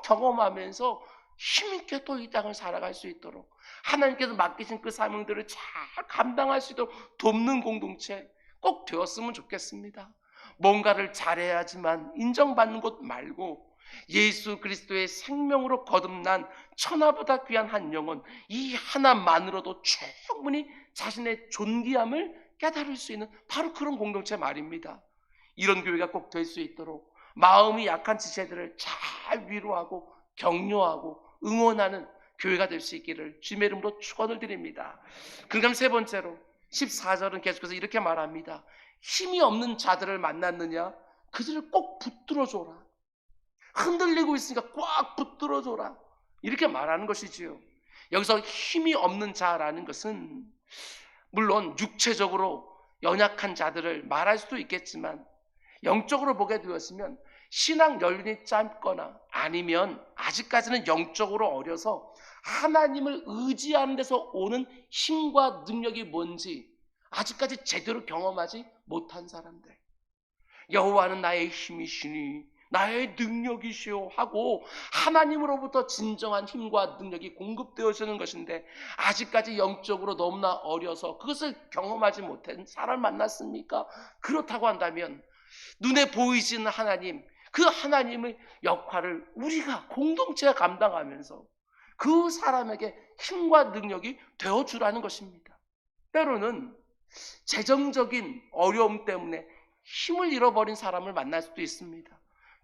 경험하면서 힘있게 또 이 땅을 살아갈 수 있도록 하나님께서 맡기신 그 사명들을 잘 감당할 수 있도록 돕는 공동체 꼭 되었으면 좋겠습니다. 뭔가를 잘해야지만 인정받는 것 말고 예수 그리스도의 생명으로 거듭난 천하보다 귀한 한 영혼, 이 하나만으로도 충분히 자신의 존귀함을 깨달을 수 있는 바로 그런 공동체 말입니다. 이런 교회가 꼭 될 수 있도록 마음이 약한 지체들을 잘 위로하고 격려하고 응원하는 교회가 될 수 있기를 주님의 이름으로 축원을 드립니다. 그럼 세 번째로 14절은 계속해서 이렇게 말합니다. 힘이 없는 자들을 만났느냐? 그들을 꼭 붙들어줘라. 흔들리고 있으니까 꽉 붙들어줘라. 이렇게 말하는 것이지요. 여기서 힘이 없는 자라는 것은 물론 육체적으로 연약한 자들을 말할 수도 있겠지만 영적으로 보게 되었으면 신앙 연륜이 짧거나 아니면 아직까지는 영적으로 어려서 하나님을 의지하는 데서 오는 힘과 능력이 뭔지 아직까지 제대로 경험하지 못한 사람들, 여호와는 나의 힘이시니 나의 능력이시오 하고 하나님으로부터 진정한 힘과 능력이 공급되어지는 것인데 아직까지 영적으로 너무나 어려서 그것을 경험하지 못한 사람을 만났습니까? 그렇다고 한다면 눈에 보이지는 하나님, 그 하나님의 역할을 우리가 공동체가 감당하면서 그 사람에게 힘과 능력이 되어주라는 것입니다. 때로는 재정적인 어려움 때문에 힘을 잃어버린 사람을 만날 수도 있습니다.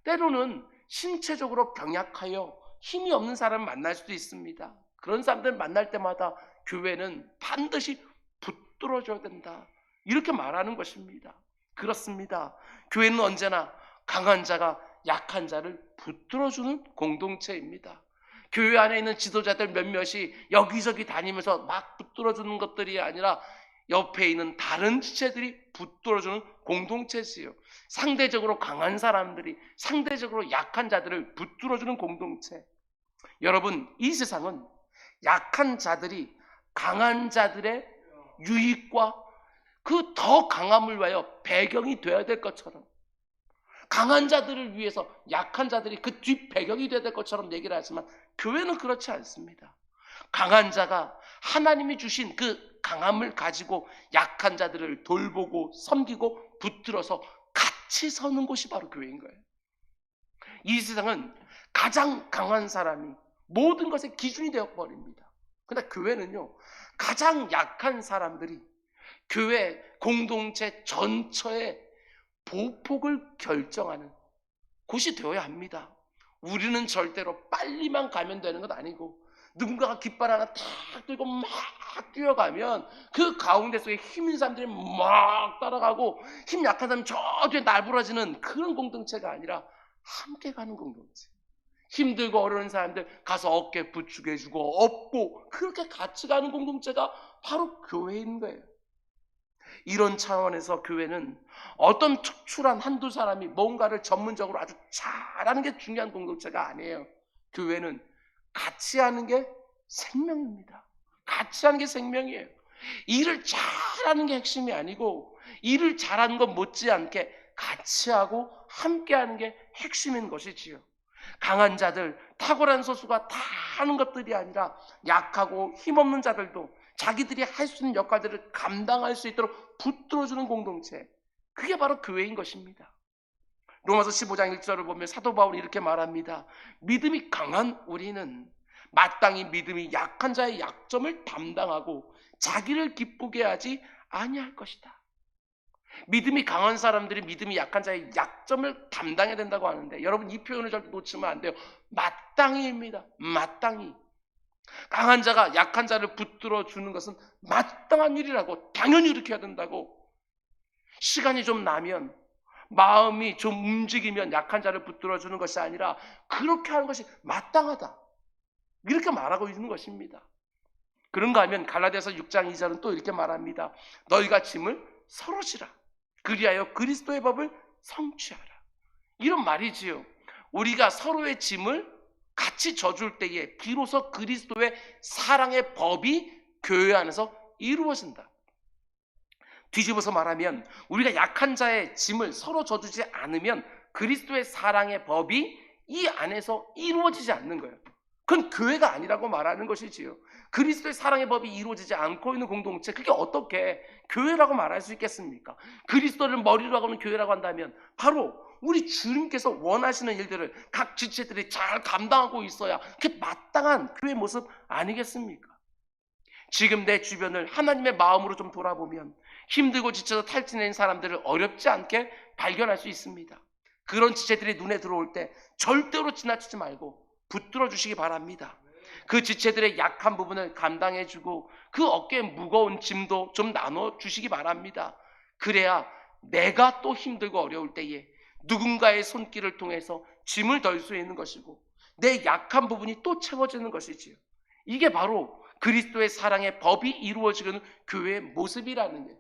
때로는 신체적으로 병약하여 힘이 없는 사람을 만날 수도 있습니다. 그런 사람들 만날 때마다 교회는 반드시 붙들어줘야 된다, 이렇게 말하는 것입니다. 그렇습니다. 교회는 언제나 강한 자가 약한 자를 붙들어주는 공동체입니다. 교회 안에 있는 지도자들 몇몇이 여기저기 다니면서 막 붙들어주는 것들이 아니라 옆에 있는 다른 지체들이 붙들어주는 공동체지요. 상대적으로 강한 사람들이 상대적으로 약한 자들을 붙들어주는 공동체. 여러분, 이 세상은 약한 자들이 강한 자들의 유익과 그 더 강함을 위하여 배경이 되어야 될 것처럼, 강한 자들을 위해서 약한 자들이 그 뒷 배경이 되어야 될 것처럼 얘기를 하지만 교회는 그렇지 않습니다. 강한 자가 하나님이 주신 그 강함을 가지고 약한 자들을 돌보고 섬기고 붙들어서 같이 서는 곳이 바로 교회인 거예요. 이 세상은 가장 강한 사람이 모든 것의 기준이 되어버립니다. 그런데 교회는요, 가장 약한 사람들이 교회 공동체 전체의 보폭을 결정하는 곳이 되어야 합니다. 우리는 절대로 빨리만 가면 되는 것 아니고 누군가가 깃발 하나 탁 들고 막 뛰어가면 그 가운데 속에 힘 있는 사람들이 막 따라가고 힘 약한 사람이 저 뒤에 날부러지는 그런 공동체가 아니라 함께 가는 공동체. 힘들고 어려운 사람들 가서 어깨 부축해주고 업고 그렇게 같이 가는 공동체가 바로 교회인 거예요. 이런 차원에서 교회는 어떤 특출한 한두 사람이 뭔가를 전문적으로 아주 잘하는 게 중요한 공동체가 아니에요. 교회는 같이 하는 게 생명입니다. 같이 하는 게 생명이에요. 일을 잘하는 게 핵심이 아니고 일을 잘하는 것 못지않게 같이 하고 함께 하는 게 핵심인 것이지요. 강한 자들, 탁월한 소수가 다 하는 것들이 아니라 약하고 힘없는 자들도 자기들이 할 수 있는 역할들을 감당할 수 있도록 붙들어주는 공동체, 그게 바로 교회인 것입니다. 로마서 15장 1절을 보면 사도 바울이 이렇게 말합니다. 믿음이 강한 우리는 마땅히 믿음이 약한 자의 약점을 담당하고 자기를 기쁘게 하지 아니할 것이다. 믿음이 강한 사람들이 믿음이 약한 자의 약점을 담당해야 된다고 하는데, 여러분 이 표현을 절대 놓치면 안 돼요. 마땅히입니다. 마땅히. 강한 자가 약한 자를 붙들어 주는 것은 마땅한 일이라고, 당연히 이렇게 해야 된다고. 시간이 좀 나면, 마음이 좀 움직이면 약한 자를 붙들어 주는 것이 아니라 그렇게 하는 것이 마땅하다, 이렇게 말하고 있는 것입니다. 그런가 하면 갈라디아서 6장 2절은 또 이렇게 말합니다. 너희가 짐을 서로 지라. 그리하여 그리스도의 법을 성취하라. 이런 말이지요. 우리가 서로의 짐을 같이 져줄 때에 비로소 그리스도의 사랑의 법이 교회 안에서 이루어진다. 뒤집어서 말하면 우리가 약한 자의 짐을 서로 져주지 않으면 그리스도의 사랑의 법이 이 안에서 이루어지지 않는 거예요. 그건 교회가 아니라고 말하는 것이지요. 그리스도의 사랑의 법이 이루어지지 않고 있는 공동체, 그게 어떻게 교회라고 말할 수 있겠습니까? 그리스도를 머리로 하고는 교회라고 한다면 바로 우리 주님께서 원하시는 일들을 각 지체들이 잘 감당하고 있어야 그게 마땅한 교회 모습 아니겠습니까? 지금 내 주변을 하나님의 마음으로 좀 돌아보면 힘들고 지쳐서 탈진한 사람들을 어렵지 않게 발견할 수 있습니다. 그런 지체들이 눈에 들어올 때 절대로 지나치지 말고 붙들어 주시기 바랍니다. 그 지체들의 약한 부분을 감당해주고 그 어깨에 무거운 짐도 좀 나눠주시기 바랍니다. 그래야 내가 또 힘들고 어려울 때에 누군가의 손길을 통해서 짐을 덜 수 있는 것이고 내 약한 부분이 또 채워지는 것이지요. 이게 바로 그리스도의 사랑의 법이 이루어지는 교회의 모습이라는 거예요.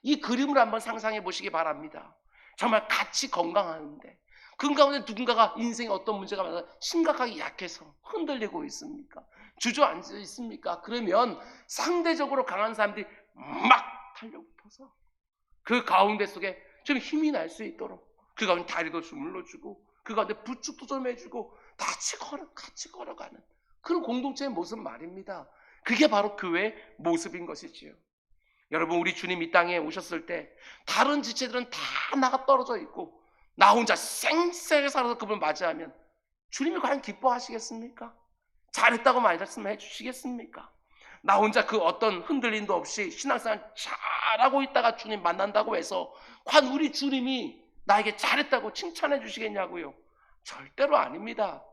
이 그림을 한번 상상해 보시기 바랍니다. 정말 같이 건강하는데 그 가운데 누군가가 인생에 어떤 문제가 많아서 심각하게 약해서 흔들리고 있습니까? 주저앉아 있습니까? 그러면 상대적으로 강한 사람들이 막 달려붙어서 그 가운데 속에 좀 힘이 날 수 있도록 그 가운데 다리도 주물러주고 그 가운데 부축도 좀 해주고 같이 걸어가는 그런 공동체의 모습 말입니다. 그게 바로 교회의 모습인 것이지요. 여러분, 우리 주님 이 땅에 오셨을 때 다른 지체들은 다 나가 떨어져 있고 나 혼자 쌩쌩하게 살아서 그분을 맞이하면 주님이 과연 기뻐하시겠습니까? 잘했다고 말씀해 주시겠습니까? 나 혼자 그 어떤 흔들림도 없이 신앙생활 잘하고 있다가 주님 만난다고 해서 과연 우리 주님이 나에게 잘했다고 칭찬해 주시겠냐고요? 절대로 아닙니다.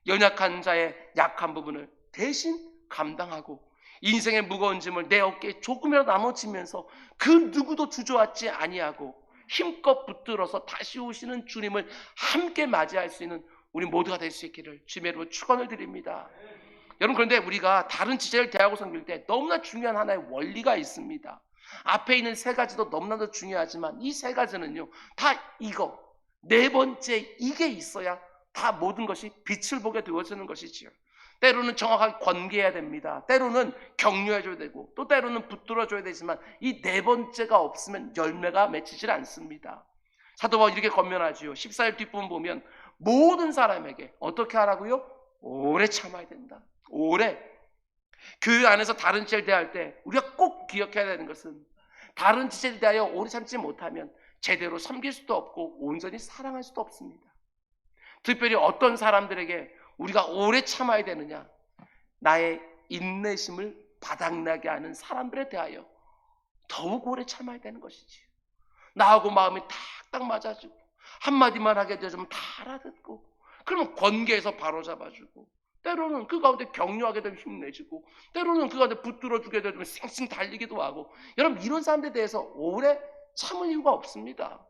연약한 자의 약한 부분을 대신 감당하고 인생의 무거운 짐을 내 어깨에 조금이라도 나눠지면서 그 누구도 주저앉지 아니하고 힘껏 붙들어서 다시 오시는 주님을 함께 맞이할 수 있는 우리 모두가 될 수 있기를 주님의 이름으로 축원을 드립니다. 여러분, 그런데 우리가 다른 지체를 대하고 섬길 때 너무나 중요한 하나의 원리가 있습니다. 앞에 있는 세 가지도 너무나도 중요하지만 이 세 가지는요, 다 이거 네 번째 이게 있어야 다 모든 것이 빛을 보게 되어지는 것이지요. 때로는 정확하게 권계해야 됩니다. 때로는 격려해줘야 되고 또 때로는 붙들어줘야 되지만 이 네 번째가 없으면 열매가 맺히질 않습니다. 사도 바울이 이렇게 권면하지요. 14절 뒷부분 보면 모든 사람에게 어떻게 하라고요? 오래 참아야 된다. 오래. 교회 안에서 다른 지체를 대할 때 우리가 꼭 기억해야 되는 것은 다른 지체를 대하여 오래 참지 못하면 제대로 섬길 수도 없고 온전히 사랑할 수도 없습니다. 특별히 어떤 사람들에게 우리가 오래 참아야 되느냐? 나의 인내심을 바닥나게 하는 사람들에 대하여 더욱 오래 참아야 되는 것이지. 나하고 마음이 탁탁 맞아주고 한마디만 하게 되면 다 알아듣고 그러면 권계에서 바로 잡아주고 때로는 그 가운데 격려하게 되면 힘내지고, 때로는 그 가운데 붙들어주게 되면 쌩쌩 달리기도 하고. 여러분, 이런 사람들에 대해서 오래 참을 이유가 없습니다.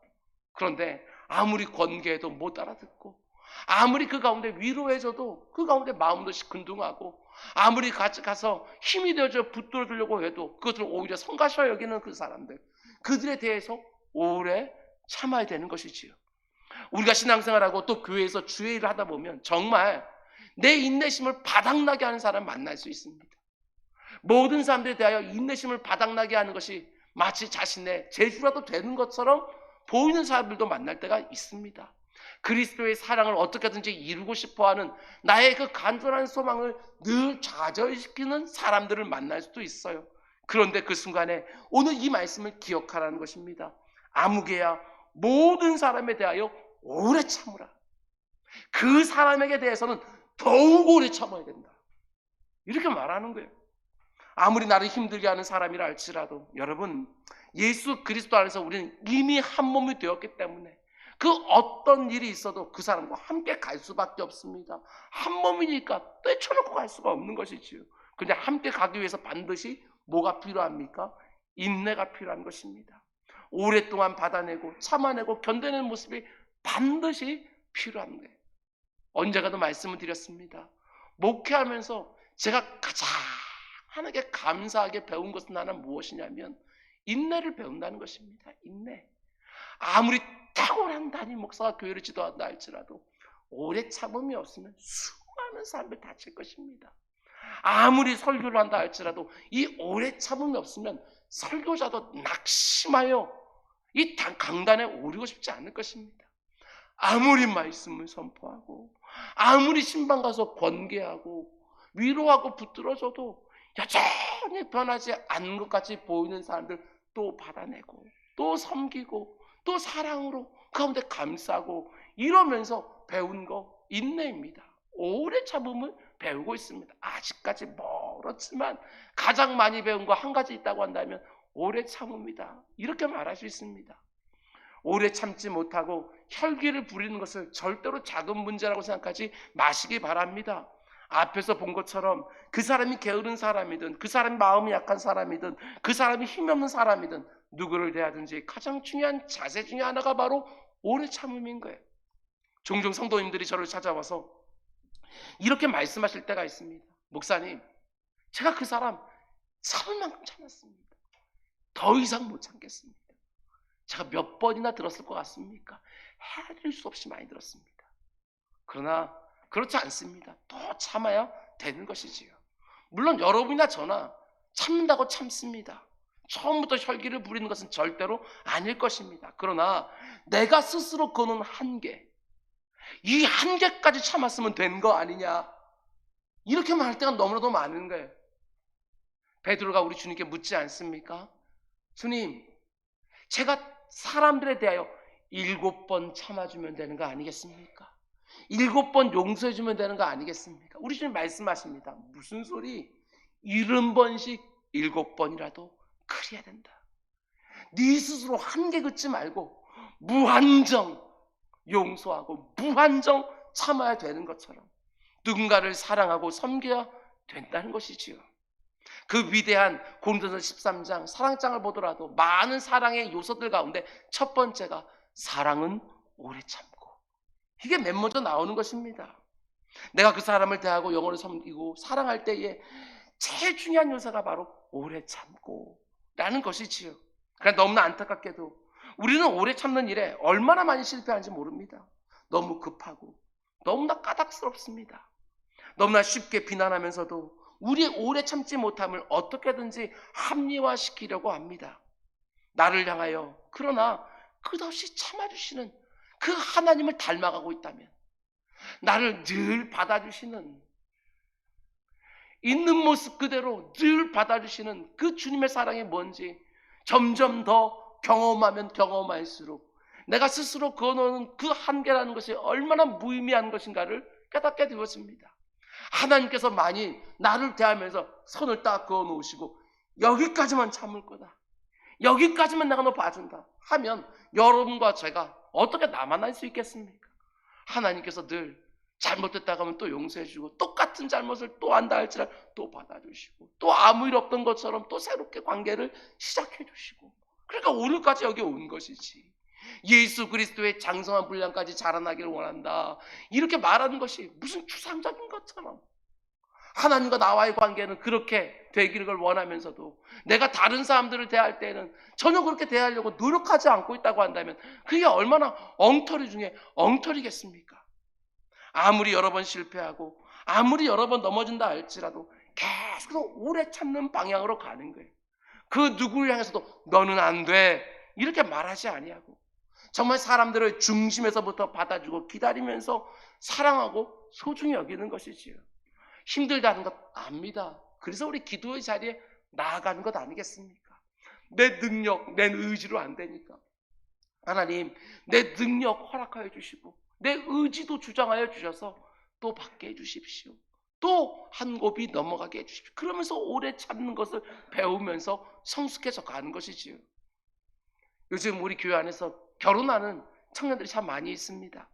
그런데 아무리 권계해도 못 알아듣고, 아무리 그 가운데 위로해줘도 그 가운데 마음도 시큰둥하고, 아무리 같이 가서 힘이 되어져 붙들어주려고 해도 그것을 오히려 성가셔 여기는 그 사람들, 그들에 대해서 오래 참아야 되는 것이지요. 우리가 신앙생활하고 또 교회에서 주의 일을 하다 보면 정말 내 인내심을 바닥나게 하는 사람을 만날 수 있습니다. 모든 사람들에 대하여 인내심을 바닥나게 하는 것이 마치 자신의 재주라도 되는 것처럼 보이는 사람들도 만날 때가 있습니다. 그리스도의 사랑을 어떻게든지 이루고 싶어하는 나의 그 간절한 소망을 늘 좌절시키는 사람들을 만날 수도 있어요. 그런데 그 순간에 오늘 이 말씀을 기억하라는 것입니다. 아무개야 모든 사람에 대하여 오래 참으라. 그 사람에게 대해서는 더욱 오래 참아야 된다. 이렇게 말하는 거예요. 아무리 나를 힘들게 하는 사람이라 할지라도 여러분, 예수 그리스도 안에서 우리는 이미 한 몸이 되었기 때문에 그 어떤 일이 있어도 그 사람과 함께 갈 수밖에 없습니다. 한 몸이니까 떼쳐놓고 갈 수가 없는 것이지요. 근데 함께 가기 위해서 반드시 뭐가 필요합니까? 인내가 필요한 것입니다. 오랫동안 받아내고 참아내고 견뎌내는 모습이 반드시 필요한 거예요. 언제가도 말씀을 드렸습니다. 목회하면서 제가 가장 하나님께 감사하게 배운 것은 하나는 무엇이냐면 인내를 배운다는 것입니다. 인내. 아무리 탁월한 담임 목사가 교회를 지도한다 할지라도 오래 참음이 없으면 수많은 사람을 다칠 것입니다. 아무리 설교를 한다 할지라도 이 오래 참음이 없으면 설교자도 낙심하여 이 강단에 오르고 싶지 않을 것입니다. 아무리 말씀을 선포하고 아무리 신방 가서 권계하고 위로하고 붙들어줘도 여전히 변하지 않는 것 같이 보이는 사람들 또 받아내고 또 섬기고 또 사랑으로 그 가운데 감싸고 이러면서 배운 거 인내입니다. 오래 참음을 배우고 있습니다. 아직까지 멀었지만 가장 많이 배운 거 한 가지 있다고 한다면 오래 참음이다. 이렇게 말할 수 있습니다. 오래 참지 못하고 혈기를 부리는 것을 절대로 작은 문제라고 생각하지 마시기 바랍니다. 앞에서 본 것처럼 그 사람이 게으른 사람이든 그 사람이 마음이 약한 사람이든 그 사람이 힘이 없는 사람이든 누구를 대하든지 가장 중요한 자세 중에 하나가 바로 오래 참음인 거예요. 종종 성도님들이 저를 찾아와서 이렇게 말씀하실 때가 있습니다. 목사님, 제가 그 사람 참을 만큼 참았습니다. 더 이상 못 참겠습니다. 제가 몇 번이나 들었을 것 같습니까? 헤아릴 수 없이 많이 들었습니다. 그러나 그렇지 않습니다. 더 참아야 되는 것이지요. 물론 여러분이나 저나 참는다고 참습니다. 처음부터 혈기를 부리는 것은 절대로 아닐 것입니다. 그러나 내가 스스로 거는 한계, 이 한계까지 참았으면 된 거 아니냐, 이렇게 말할 때가 너무나도 많은 거예요. 베드로가 우리 주님께 묻지 않습니까? 주님, 제가 사람들에 대하여 7번 참아주면 되는 거 아니겠습니까? 7번 용서해주면 되는 거 아니겠습니까? 우리 주님 말씀하십니다. 무슨 소리? 70번씩 7번이라도 그래야 된다. 네 스스로 한계 긋지 말고 무한정 용서하고 무한정 참아야 되는 것처럼 누군가를 사랑하고 섬겨야 된다는 것이지요. 그 위대한 고린도서 13장 사랑장을 보더라도 많은 사랑의 요소들 가운데 첫 번째가 사랑은 오래 참고, 이게 맨 먼저 나오는 것입니다. 내가 그 사람을 대하고 영혼을 섬기고 사랑할 때에 제일 중요한 요소가 바로 오래 참고 라는 것이지요. 그러나 너무나 안타깝게도 우리는 오래 참는 일에 얼마나 많이 실패하는지 모릅니다. 너무 급하고 너무나 까닭스럽습니다. 너무나 쉽게 비난하면서도 우리의 오래 참지 못함을 어떻게든지 합리화시키려고 합니다. 나를 향하여 그러나 끝없이 참아주시는 그 하나님을 닮아가고 있다면, 나를 늘 받아주시는, 있는 모습 그대로 늘 받아주시는 그 주님의 사랑이 뭔지 점점 더 경험하면 경험할수록 내가 스스로 그어놓은 그 한계라는 것이 얼마나 무의미한 것인가를 깨닫게 되었습니다. 하나님께서 만일 나를 대하면서 손을 딱 그어놓으시고 여기까지만 참을 거다, 여기까지만 내가 너 봐준다 하면 여러분과 제가 어떻게 남아날 수 있겠습니까? 하나님께서 늘 잘못됐다고 하면 또 용서해주고, 똑같은 잘못을 또 한다 할지라도 또 받아주시고, 또 아무 일 없던 것처럼 또 새롭게 관계를 시작해주시고, 그러니까 오늘까지 여기 온 것이지. 예수 그리스도의 장성한 분량까지 자라나기를 원한다, 이렇게 말하는 것이 무슨 추상적인 것처럼, 하나님과 나와의 관계는 그렇게 되기를 원하면서도 내가 다른 사람들을 대할 때는 전혀 그렇게 대하려고 노력하지 않고 있다고 한다면 그게 얼마나 엉터리 중에 엉터리겠습니까? 아무리 여러 번 실패하고 아무리 여러 번 넘어진다 할지라도 계속 오래 찾는 방향으로 가는 거예요. 그 누구를 향해서도 너는 안 돼, 이렇게 말하지 아니하고 정말 사람들을 중심에서부터 받아주고 기다리면서 사랑하고 소중히 여기는 것이지요. 힘들다는 것 압니다. 그래서 우리 기도의 자리에 나아가는 것 아니겠습니까? 내 능력, 내 의지로 안 되니까 하나님, 내 능력 허락하여 주시고 내 의지도 주장하여 주셔서 또 받게 해주십시오. 또 한 곱이 넘어가게 해주십시오. 그러면서 오래 참는 것을 배우면서 성숙해져 가는 것이지요. 요즘 우리 교회 안에서 결혼하는 청년들이 참 많이 있습니다.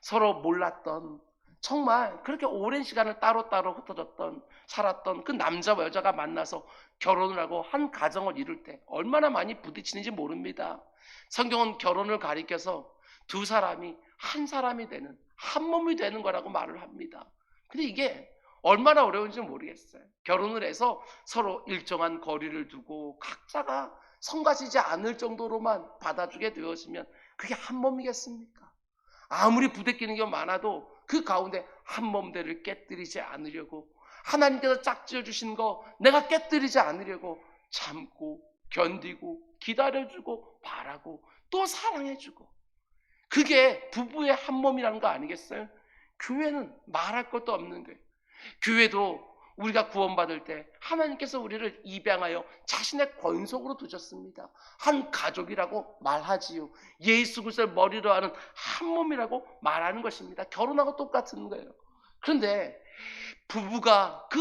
서로 몰랐던, 정말 그렇게 오랜 시간을 따로따로 흩어졌던, 살았던 그 남자와 여자가 만나서 결혼을 하고 한 가정을 이룰 때 얼마나 많이 부딪히는지 모릅니다. 성경은 결혼을 가리켜서 두 사람이 한 사람이 되는, 한 몸이 되는 거라고 말을 합니다. 근데 이게 얼마나 어려운지 모르겠어요. 결혼을 해서 서로 일정한 거리를 두고 각자가 성가시지 않을 정도로만 받아주게 되어지면 그게 한 몸이겠습니까? 아무리 부대끼는 게 많아도 그 가운데 한 몸대를 깨뜨리지 않으려고, 하나님께서 짝지어 주신 거 내가 깨뜨리지 않으려고 참고 견디고 기다려주고 바라고 또 사랑해주고, 그게 부부의 한 몸이라는 거 아니겠어요? 교회는 말할 것도 없는 거예요. 교회도 우리가 구원받을 때 하나님께서 우리를 입양하여 자신의 권속으로 두셨습니다. 한 가족이라고 말하지요. 예수 그리스도를 머리로 하는 한 몸이라고 말하는 것입니다. 결혼하고 똑같은 거예요. 그런데 부부가 그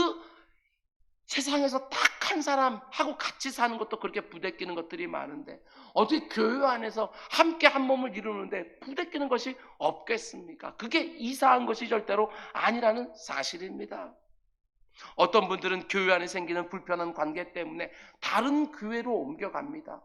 세상에서 딱 한 사람하고 같이 사는 것도 그렇게 부대끼는 것들이 많은데 어떻게 교회 안에서 함께 한 몸을 이루는데 부대끼는 것이 없겠습니까? 그게 이상한 것이 절대로 아니라는 사실입니다. 어떤 분들은 교회 안에 생기는 불편한 관계 때문에 다른 교회로 옮겨갑니다.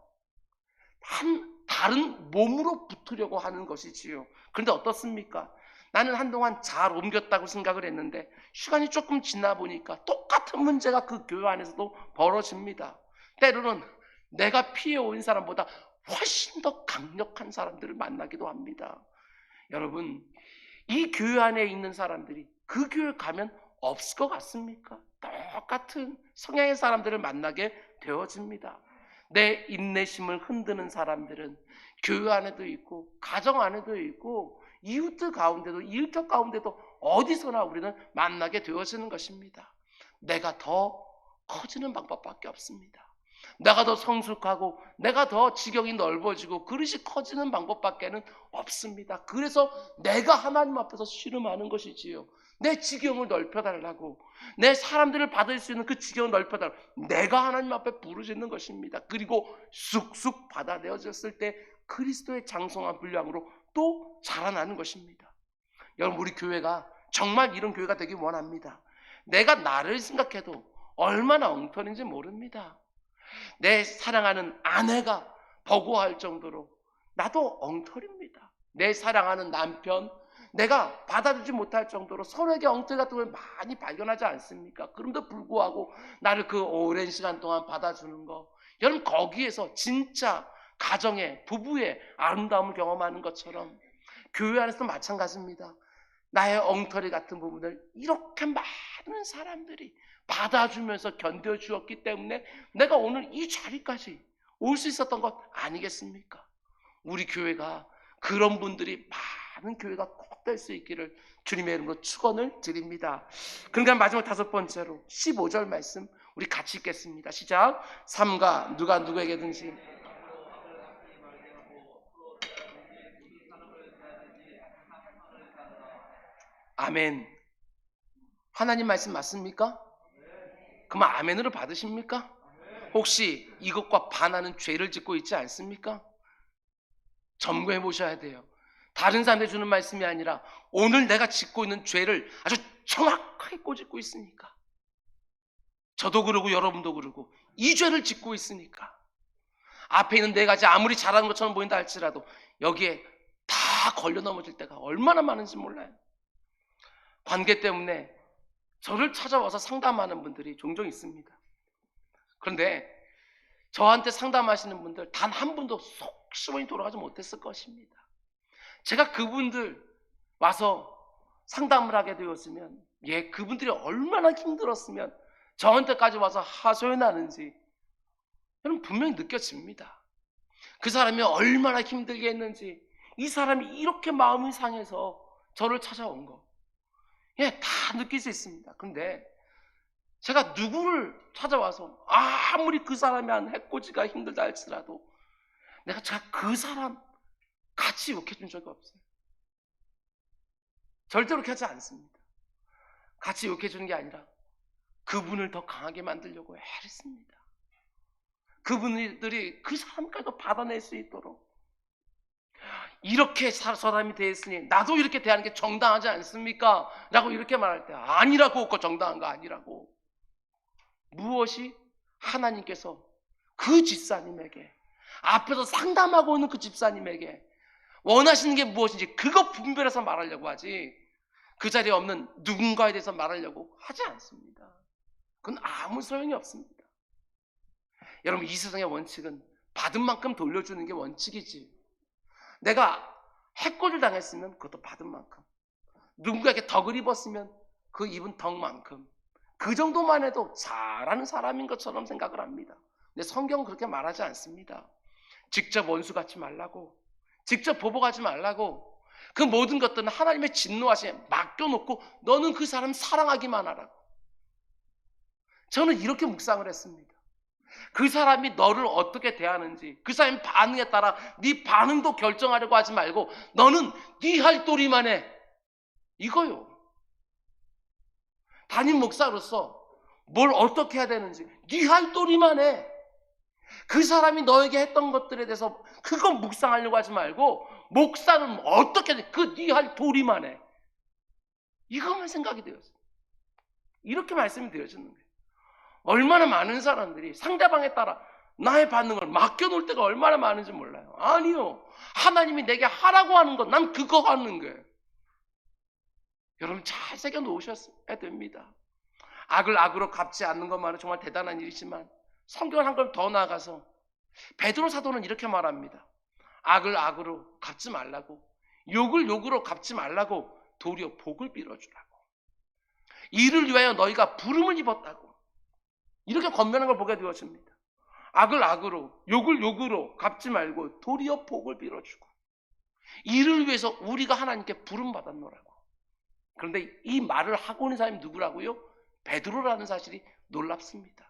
다른 몸으로 붙으려고 하는 것이지요. 그런데 어떻습니까? 나는 한동안 잘 옮겼다고 생각을 했는데 시간이 조금 지나 보니까 똑같은 문제가 그 교회 안에서도 벌어집니다. 때로는 내가 피해온 사람보다 훨씬 더 강력한 사람들을 만나기도 합니다. 여러분, 이 교회 안에 있는 사람들이 그 교회 가면 없을 것 같습니까? 똑같은 성향의 사람들을 만나게 되어집니다. 내 인내심을 흔드는 사람들은 교회 안에도 있고 가정 안에도 있고 이웃들 가운데도, 일터 가운데도 어디서나 우리는 만나게 되어지는 것입니다. 내가 더 커지는 방법밖에 없습니다. 내가 더 성숙하고 내가 더 지경이 넓어지고 그릇이 커지는 방법밖에는 없습니다. 그래서 내가 하나님 앞에서 씨름하는 것이지요. 내 지경을 넓혀달라고, 내 사람들을 받을 수 있는 그 지경을 넓혀달라고 내가 하나님 앞에 부르짖는 것입니다. 그리고 쑥쑥 받아내어졌을 때 그리스도의 장성한 분량으로 또 자라나는 것입니다. 여러분, 우리 교회가 정말 이런 교회가 되길 원합니다. 내가 나를 생각해도 얼마나 엉터리인지 모릅니다. 내 사랑하는 아내가 버거워할 정도로 나도 엉터리입니다. 내 사랑하는 남편, 내가 받아주지 못할 정도로 서로에게 엉터리 같은 걸 많이 발견하지 않습니까? 그럼에도 불구하고 나를 그 오랜 시간 동안 받아주는 거, 여러분, 거기에서 진짜 가정의, 부부의 아름다움을 경험하는 것처럼 교회 안에서도 마찬가지입니다. 나의 엉터리 같은 부분을 이렇게 많은 사람들이 받아주면서 견뎌주었기 때문에 내가 오늘 이 자리까지 올 수 있었던 것 아니겠습니까? 우리 교회가 그런 분들이 많은 교회가 꼭 될 수 있기를 주님의 이름으로 축원을 드립니다. 그러니까 마지막 다섯 번째로 15절 말씀 우리 같이 읽겠습니다. 시작. 삼가 누가 누구에게든지 아멘. 하나님 말씀 맞습니까? 그럼 아멘으로 받으십니까? 혹시 이것과 반하는 죄를 짓고 있지 않습니까? 점검해 보셔야 돼요. 다른 사람들이 주는 말씀이 아니라 오늘 내가 짓고 있는 죄를 아주 정확하게 꼬집고 있으니까. 저도 그러고 여러분도 그러고 이 죄를 짓고 있으니까. 앞에 있는 네 가지 아무리 잘하는 것처럼 보인다 할지라도 여기에 다 걸려 넘어질 때가 얼마나 많은지 몰라요. 관계 때문에 저를 찾아와서 상담하는 분들이 종종 있습니다. 그런데 저한테 상담하시는 분들 단 한 분도 속 시원히 돌아가지 못했을 것입니다. 제가 그분들 와서 상담을 하게 되었으면 그분들이 얼마나 힘들었으면 저한테까지 와서 하소연하는지 여러분 분명히 느껴집니다. 그 사람이 얼마나 힘들게 했는지, 이 사람이 이렇게 마음이 상해서 저를 찾아온 거 다 느낄 수 있습니다. 근데 제가 누구를 찾아와서 아무리 그 사람이 한 해코지가 힘들다 할지라도 제가 그 사람 같이 욕해준 적이 없어요. 절대로 그렇게 하지 않습니다. 같이 욕해주는 게 아니라 그분을 더 강하게 만들려고 애랬습니다. 그분들이 그 사람까지도 받아낼 수 있도록 이렇게 사람이 되었으니 나도 이렇게 대하는 게 정당하지 않습니까? 라고 이렇게 말할 때 아니라고, 그거 정당한 거 아니라고. 무엇이 하나님께서 그 집사님에게 앞에서 상담하고 있는 그 집사님에게 원하시는 게 무엇인지 그거 분별해서 말하려고 하지 그 자리에 없는 누군가에 대해서 말하려고 하지 않습니다. 그건 아무 소용이 없습니다. 여러분, 이 세상의 원칙은 받은 만큼 돌려주는 게 원칙이지. 내가 해코지를 당했으면 그것도 받은 만큼, 누군가에게 덕을 입었으면 그 입은 덕만큼, 그 정도만 해도 잘하는 사람인 것처럼 생각을 합니다. 근데 성경은 그렇게 말하지 않습니다. 직접 원수 갖지 말라고, 직접 보복하지 말라고, 그 모든 것들은 하나님의 진노하심에 맡겨놓고 너는 그 사람 사랑하기만 하라고. 저는 이렇게 묵상을 했습니다. 그 사람이 너를 어떻게 대하는지 그 사람의 반응에 따라 네 반응도 결정하려고 하지 말고 너는 네 할 도리만 해, 이거요. 담임 목사로서 뭘 어떻게 해야 되는지 네 할 도리만 해. 그 사람이 너에게 했던 것들에 대해서 그거 묵상하려고 하지 말고 목사는 어떻게 해, 그 네 할 도리만 해, 이것만 생각이 되었어요. 이렇게 말씀이 되어지는 거예요. 얼마나 많은 사람들이 상대방에 따라 나의 반응을 맡겨놓을 때가 얼마나 많은지 몰라요. 아니요, 하나님이 내게 하라고 하는 것, 난 그거 하는 거예요. 여러분 잘 새겨 놓으셔야 됩니다. 악을 악으로 갚지 않는 것만은 정말 대단한 일이지만 성경은 한 걸 더 나아가서 베드로 사도는 이렇게 말합니다. 악을 악으로 갚지 말라고, 욕을 욕으로 갚지 말라고 도리어 복을 빌어주라고, 이를 위하여 너희가 부름을 입었다고, 이렇게 권면한 걸 보게 되었습니다. 악을 악으로, 욕을 욕으로 갚지 말고 도리어 복을 빌어주고, 이를 위해서 우리가 하나님께 부름받았노라고. 그런데 이 말을 하고 있는 사람이 누구라고요? 베드로라는 사실이 놀랍습니다.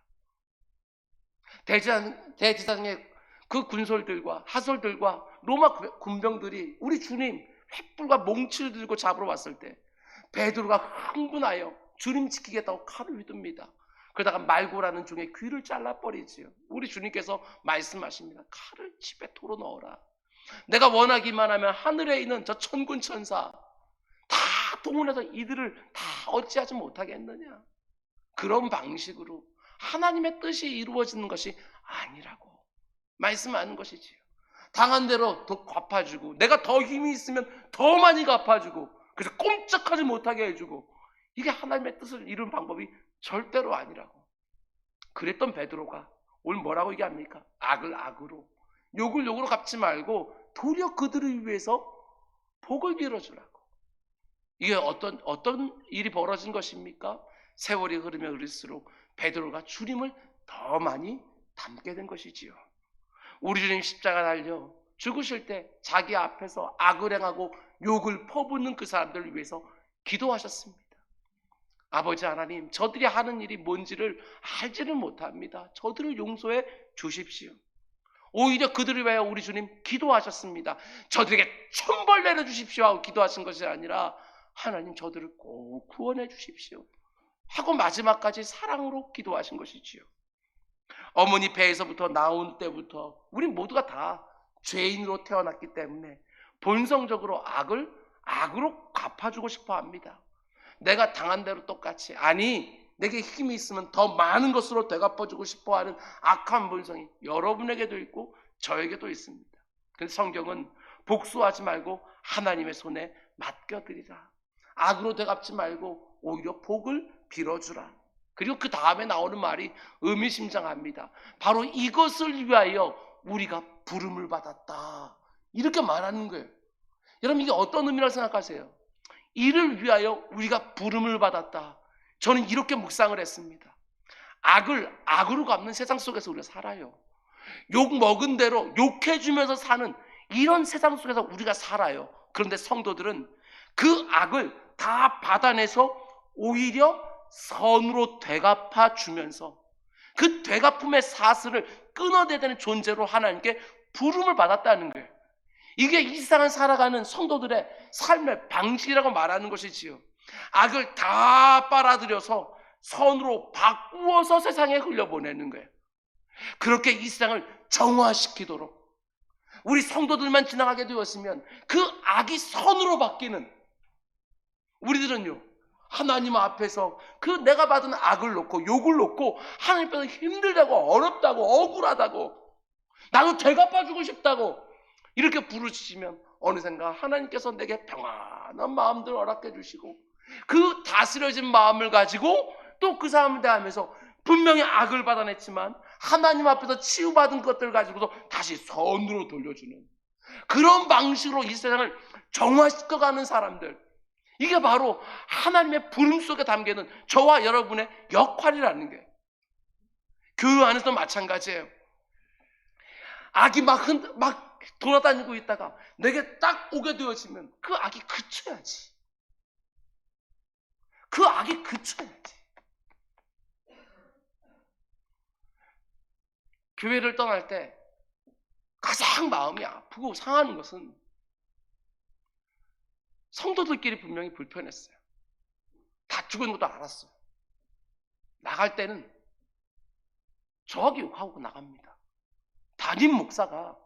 대제사장의 그 군솔들과 하솔들과 로마 군병들이 우리 주님 횃불과 몽치를 들고 잡으러 왔을 때 베드로가 흥분하여 주님 지키겠다고 칼을 휘둡니다. 그러다가 말고라는 종의 귀를 잘라버리지요. 우리 주님께서 말씀하십니다. 칼을 집에 토로 넣어라. 내가 원하기만 하면 하늘에 있는 저 천군 천사 다 동원해서 이들을 다 어찌하지 못하겠느냐. 그런 방식으로 하나님의 뜻이 이루어지는 것이 아니라고 말씀하는 것이지요. 당한 대로 더 갚아주고, 내가 더 힘이 있으면 더 많이 갚아주고, 그래서 꼼짝하지 못하게 해주고, 이게 하나님의 뜻을 이루는 방법이 절대로 아니라고. 그랬던 베드로가 오늘 뭐라고 얘기합니까? 악을 악으로, 욕을 욕으로 갚지 말고 도리어 그들을 위해서 복을 빌어주라고. 이게 어떤 일이 벌어진 것입니까? 세월이 흐르면 흐를수록 베드로가 주님을 더 많이 닮게 된 것이지요. 우리 주님 십자가 달려 죽으실 때 자기 앞에서 악을 행하고 욕을 퍼붓는 그 사람들을 위해서 기도하셨습니다. 아버지 하나님, 저들이 하는 일이 뭔지를 알지는 못합니다. 저들을 용서해 주십시오. 오히려 그들을 위하여 우리 주님 기도하셨습니다. 저들에게 천벌 내려주십시오 하고 기도하신 것이 아니라 하나님 저들을 꼭 구원해 주십시오 하고 마지막까지 사랑으로 기도하신 것이지요. 어머니 배에서부터 나온 때부터 우리 모두가 다 죄인으로 태어났기 때문에 본성적으로 악을 악으로 갚아주고 싶어 합니다. 내가 당한 대로 똑같이, 아니 내게 힘이 있으면 더 많은 것으로 되갚아주고 싶어하는 악한 본성이 여러분에게도 있고 저에게도 있습니다. 그런데 성경은 복수하지 말고 하나님의 손에 맡겨드리라. 악으로 되갚지 말고 오히려 복을 빌어주라. 그리고 그 다음에 나오는 말이 의미심장합니다. 바로 이것을 위하여 우리가 부름을 받았다, 이렇게 말하는 거예요. 여러분, 이게 어떤 의미라고 생각하세요? 이를 위하여 우리가 부름을 받았다. 저는 이렇게 묵상을 했습니다. 악을 악으로 갚는 세상 속에서 우리가 살아요. 욕 먹은 대로 욕해주면서 사는 이런 세상 속에서 우리가 살아요. 그런데 성도들은 그 악을 다 받아내서 오히려 선으로 되갚아 주면서 그 되갚음의 사슬을 끊어내야 되는 존재로 하나님께 부름을 받았다는 거예요. 이게 이 세상을 살아가는 성도들의 삶의 방식이라고 말하는 것이지요. 악을 다 빨아들여서 선으로 바꾸어서 세상에 흘려보내는 거예요. 그렇게 이 세상을 정화시키도록 우리 성도들만 지나가게 되었으면 그 악이 선으로 바뀌는, 우리들은요 하나님 앞에서 그 내가 받은 악을 놓고 욕을 놓고 하나님 앞에서 힘들다고 어렵다고 억울하다고 나도 되갚아주고 싶다고 이렇게 부르시면 어느샌가 하나님께서 내게 평안한 마음들 허락해 주시고 그 다스려진 마음을 가지고 또 그 사람을 대하면서 분명히 악을 받아냈지만 하나님 앞에서 치유받은 것들을 가지고서 다시 선으로 돌려주는 그런 방식으로 이 세상을 정화시켜가는 사람들, 이게 바로 하나님의 부름 속에 담겨있는 저와 여러분의 역할이라는 게, 교회 안에서도 마찬가지예요. 악이 막 돌아다니고 있다가 내게 딱 오게 되어지면 그 악이 그쳐야지. 그 악이 그쳐야지. 교회를 떠날 때 가장 마음이 아프고 상하는 것은 성도들끼리 분명히 불편했어요. 다투고 있는 것도 알았어요. 나갈 때는 저하게 욕하고 나갑니다. 담임 목사가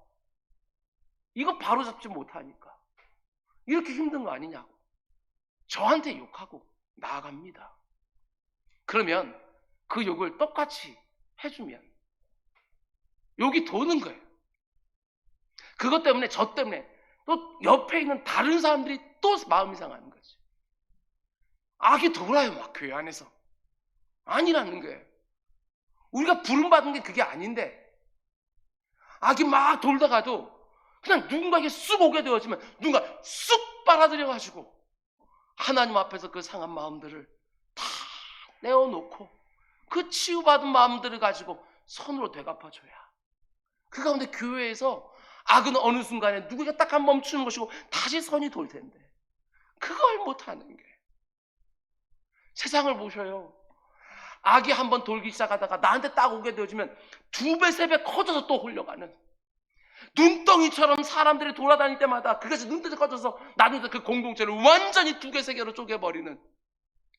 이거 바로잡지 못하니까 이렇게 힘든 거 아니냐고 저한테 욕하고 나아갑니다. 그러면 그 욕을 똑같이 해주면 욕이 도는 거예요. 그것 때문에 저 때문에 또 옆에 있는 다른 사람들이 또 마음이 상하는 거지. 악이 돌아요 막 교회 안에서. 아니라는 거예요. 우리가 부름받은 게 그게 아닌데 악이 막 돌다가도 그냥 누군가에게 쑥 오게 되어지면 누군가 쑥 빨아들여가지고 하나님 앞에서 그 상한 마음들을 다 내어놓고 그 치유받은 마음들을 가지고 선으로 되갚아줘야 그 가운데 교회에서 악은 어느 순간에 누구가 딱 한 번 멈추는 것이고 다시 선이 돌 텐데 그걸 못하는 게, 세상을 보셔요. 악이 한번 돌기 시작하다가 나한테 딱 오게 되어지면 2배, 3배 커져서 또 흘려가는, 눈덩이처럼 사람들이 돌아다닐 때마다 그것이 눈덩이 커져서 나누어서 그 공동체를 완전히 2개, 3개로 쪼개버리는,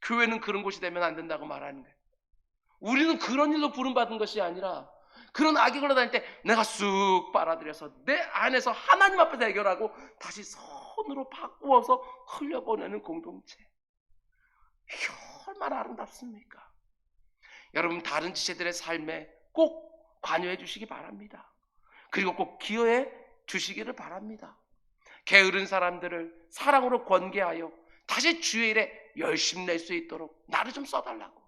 교회는 그런 곳이 되면 안 된다고 말하는 거예요. 우리는 그런 일로 부름받은 것이 아니라 그런 악이 흘러다닐 때 내가 쑥 빨아들여서 내 안에서 하나님 앞에서 해결하고 다시 선으로 바꾸어서 흘려보내는 공동체, 얼마나 아름답습니까? 여러분, 다른 지체들의 삶에 꼭 관여해 주시기 바랍니다. 그리고 꼭 기여해 주시기를 바랍니다. 게으른 사람들을 사랑으로 권계하여 다시 주의 일에 열심 낼 수 있도록 나를 좀 써달라고,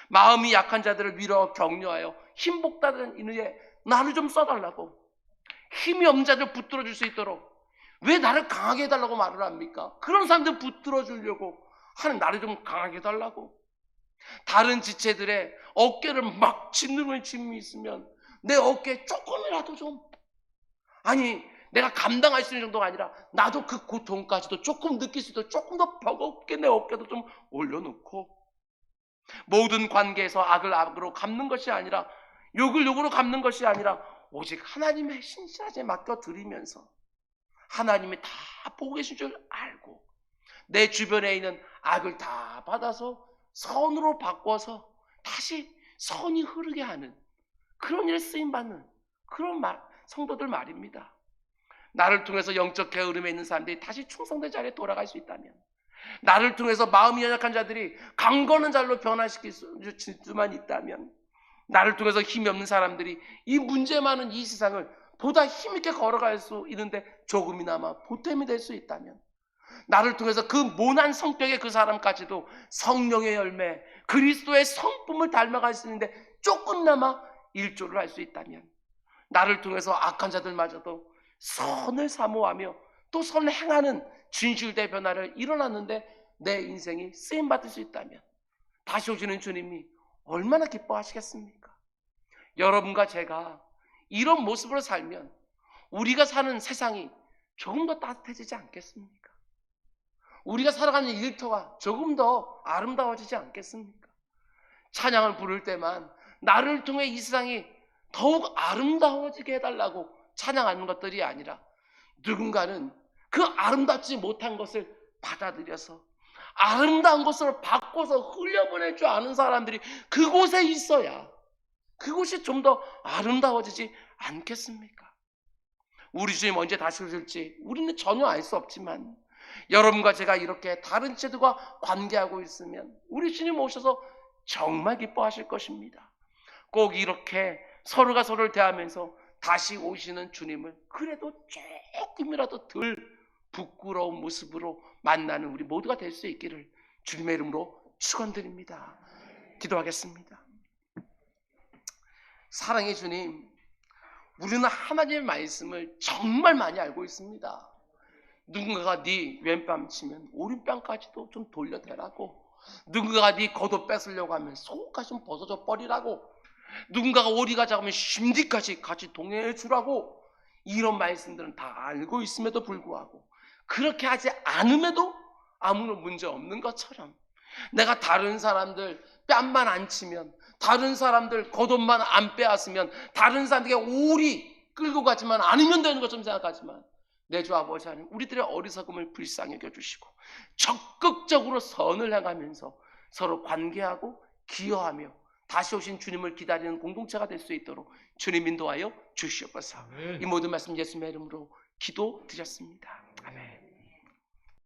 마음이 약한 자들을 위로 격려하여 힘복다는 인의에 나를 좀 써달라고, 힘이 없는 자들 붙들어 줄 수 있도록 왜 나를 강하게 해달라고 말을 합니까? 그런 사람들 붙들어 주려고 하는 나를 좀 강하게 해달라고. 다른 지체들의 어깨를 막 짓누르는 짐이 있으면 내 어깨에 조금이라도 좀, 아니 내가 감당할 수 있는 정도가 아니라 나도 그 고통까지도 조금 느낄 수 있도록 조금 더 버겁게 내 어깨도 좀 올려놓고, 모든 관계에서 악을 악으로 갚는 것이 아니라 욕을 욕으로 갚는 것이 아니라 오직 하나님의 신실하게 맡겨드리면서 하나님이 다 보고 계신 줄 알고 내 주변에 있는 악을 다 받아서 선으로 바꿔서 다시 선이 흐르게 하는 그런 일에 쓰임받는 그런 성도들 말입니다. 나를 통해서 영적 게으름에 있는 사람들이 다시 충성된 자리에 돌아갈 수 있다면, 나를 통해서 마음이 연약한 자들이 강건한 자로 변화시킬 수만 있다면, 나를 통해서 힘이 없는 사람들이 이 문제 많은 이 세상을 보다 힘있게 걸어갈 수 있는데 조금이나마 보탬이 될 수 있다면, 나를 통해서 그 모난 성격의 그 사람까지도 성령의 열매, 그리스도의 성품을 닮아갈 수 있는데 조금나마 일조를 할 수 있다면, 나를 통해서 악한 자들마저도 선을 사모하며 또 선을 행하는 진실된 변화를 일어났는데 내 인생이 쓰임받을 수 있다면, 다시 오시는 주님이 얼마나 기뻐하시겠습니까? 여러분과 제가 이런 모습으로 살면 우리가 사는 세상이 조금 더 따뜻해지지 않겠습니까? 우리가 살아가는 일터가 조금 더 아름다워지지 않겠습니까? 찬양을 부를 때만 나를 통해 이 세상이 더욱 아름다워지게 해달라고 찬양하는 것들이 아니라, 누군가는 그 아름답지 못한 것을 받아들여서 아름다운 것으로 바꿔서 흘려보낼 줄 아는 사람들이 그곳에 있어야 그곳이 좀 더 아름다워지지 않겠습니까? 우리 주님 언제 다시 오실지 우리는 전혀 알 수 없지만, 여러분과 제가 이렇게 다른 제도가 관계하고 있으면 우리 주님 오셔서 정말 기뻐하실 것입니다. 꼭 이렇게 서로가 서로를 대하면서 다시 오시는 주님을 그래도 조금이라도 덜 부끄러운 모습으로 만나는 우리 모두가 될 수 있기를 주님의 이름으로 축원드립니다. 기도하겠습니다. 사랑의 주님, 우리는 하나님의 말씀을 정말 많이 알고 있습니다. 누군가가 네 왼뺨 치면 오른뺨까지도 좀 돌려대라고, 누군가가 네 겉옷 뺏으려고 하면 속옷까지 좀 벗어줘 버리라고, 누군가가 오리가 작으면 심지까지 같이 동행해 주라고, 이런 말씀들은 다 알고 있음에도 불구하고 그렇게 하지 않음에도 아무런 문제 없는 것처럼, 내가 다른 사람들 뺨만 안 치면, 다른 사람들 겉옷만 안 빼앗으면, 다른 사람들에게 오리 끌고 가지만 않으면 되는 것처럼 생각하지만, 내 주 아버지 하나님, 우리들의 어리석음을 불쌍히 여겨주시고 적극적으로 선을 행하면서 서로 관계하고 기여하며 다시 오신 주님을 기다리는 공동체가 될 수 있도록 주님 인도하여 주시옵소서. 이 모든 말씀 예수님의 이름으로 기도드렸습니다. 아멘.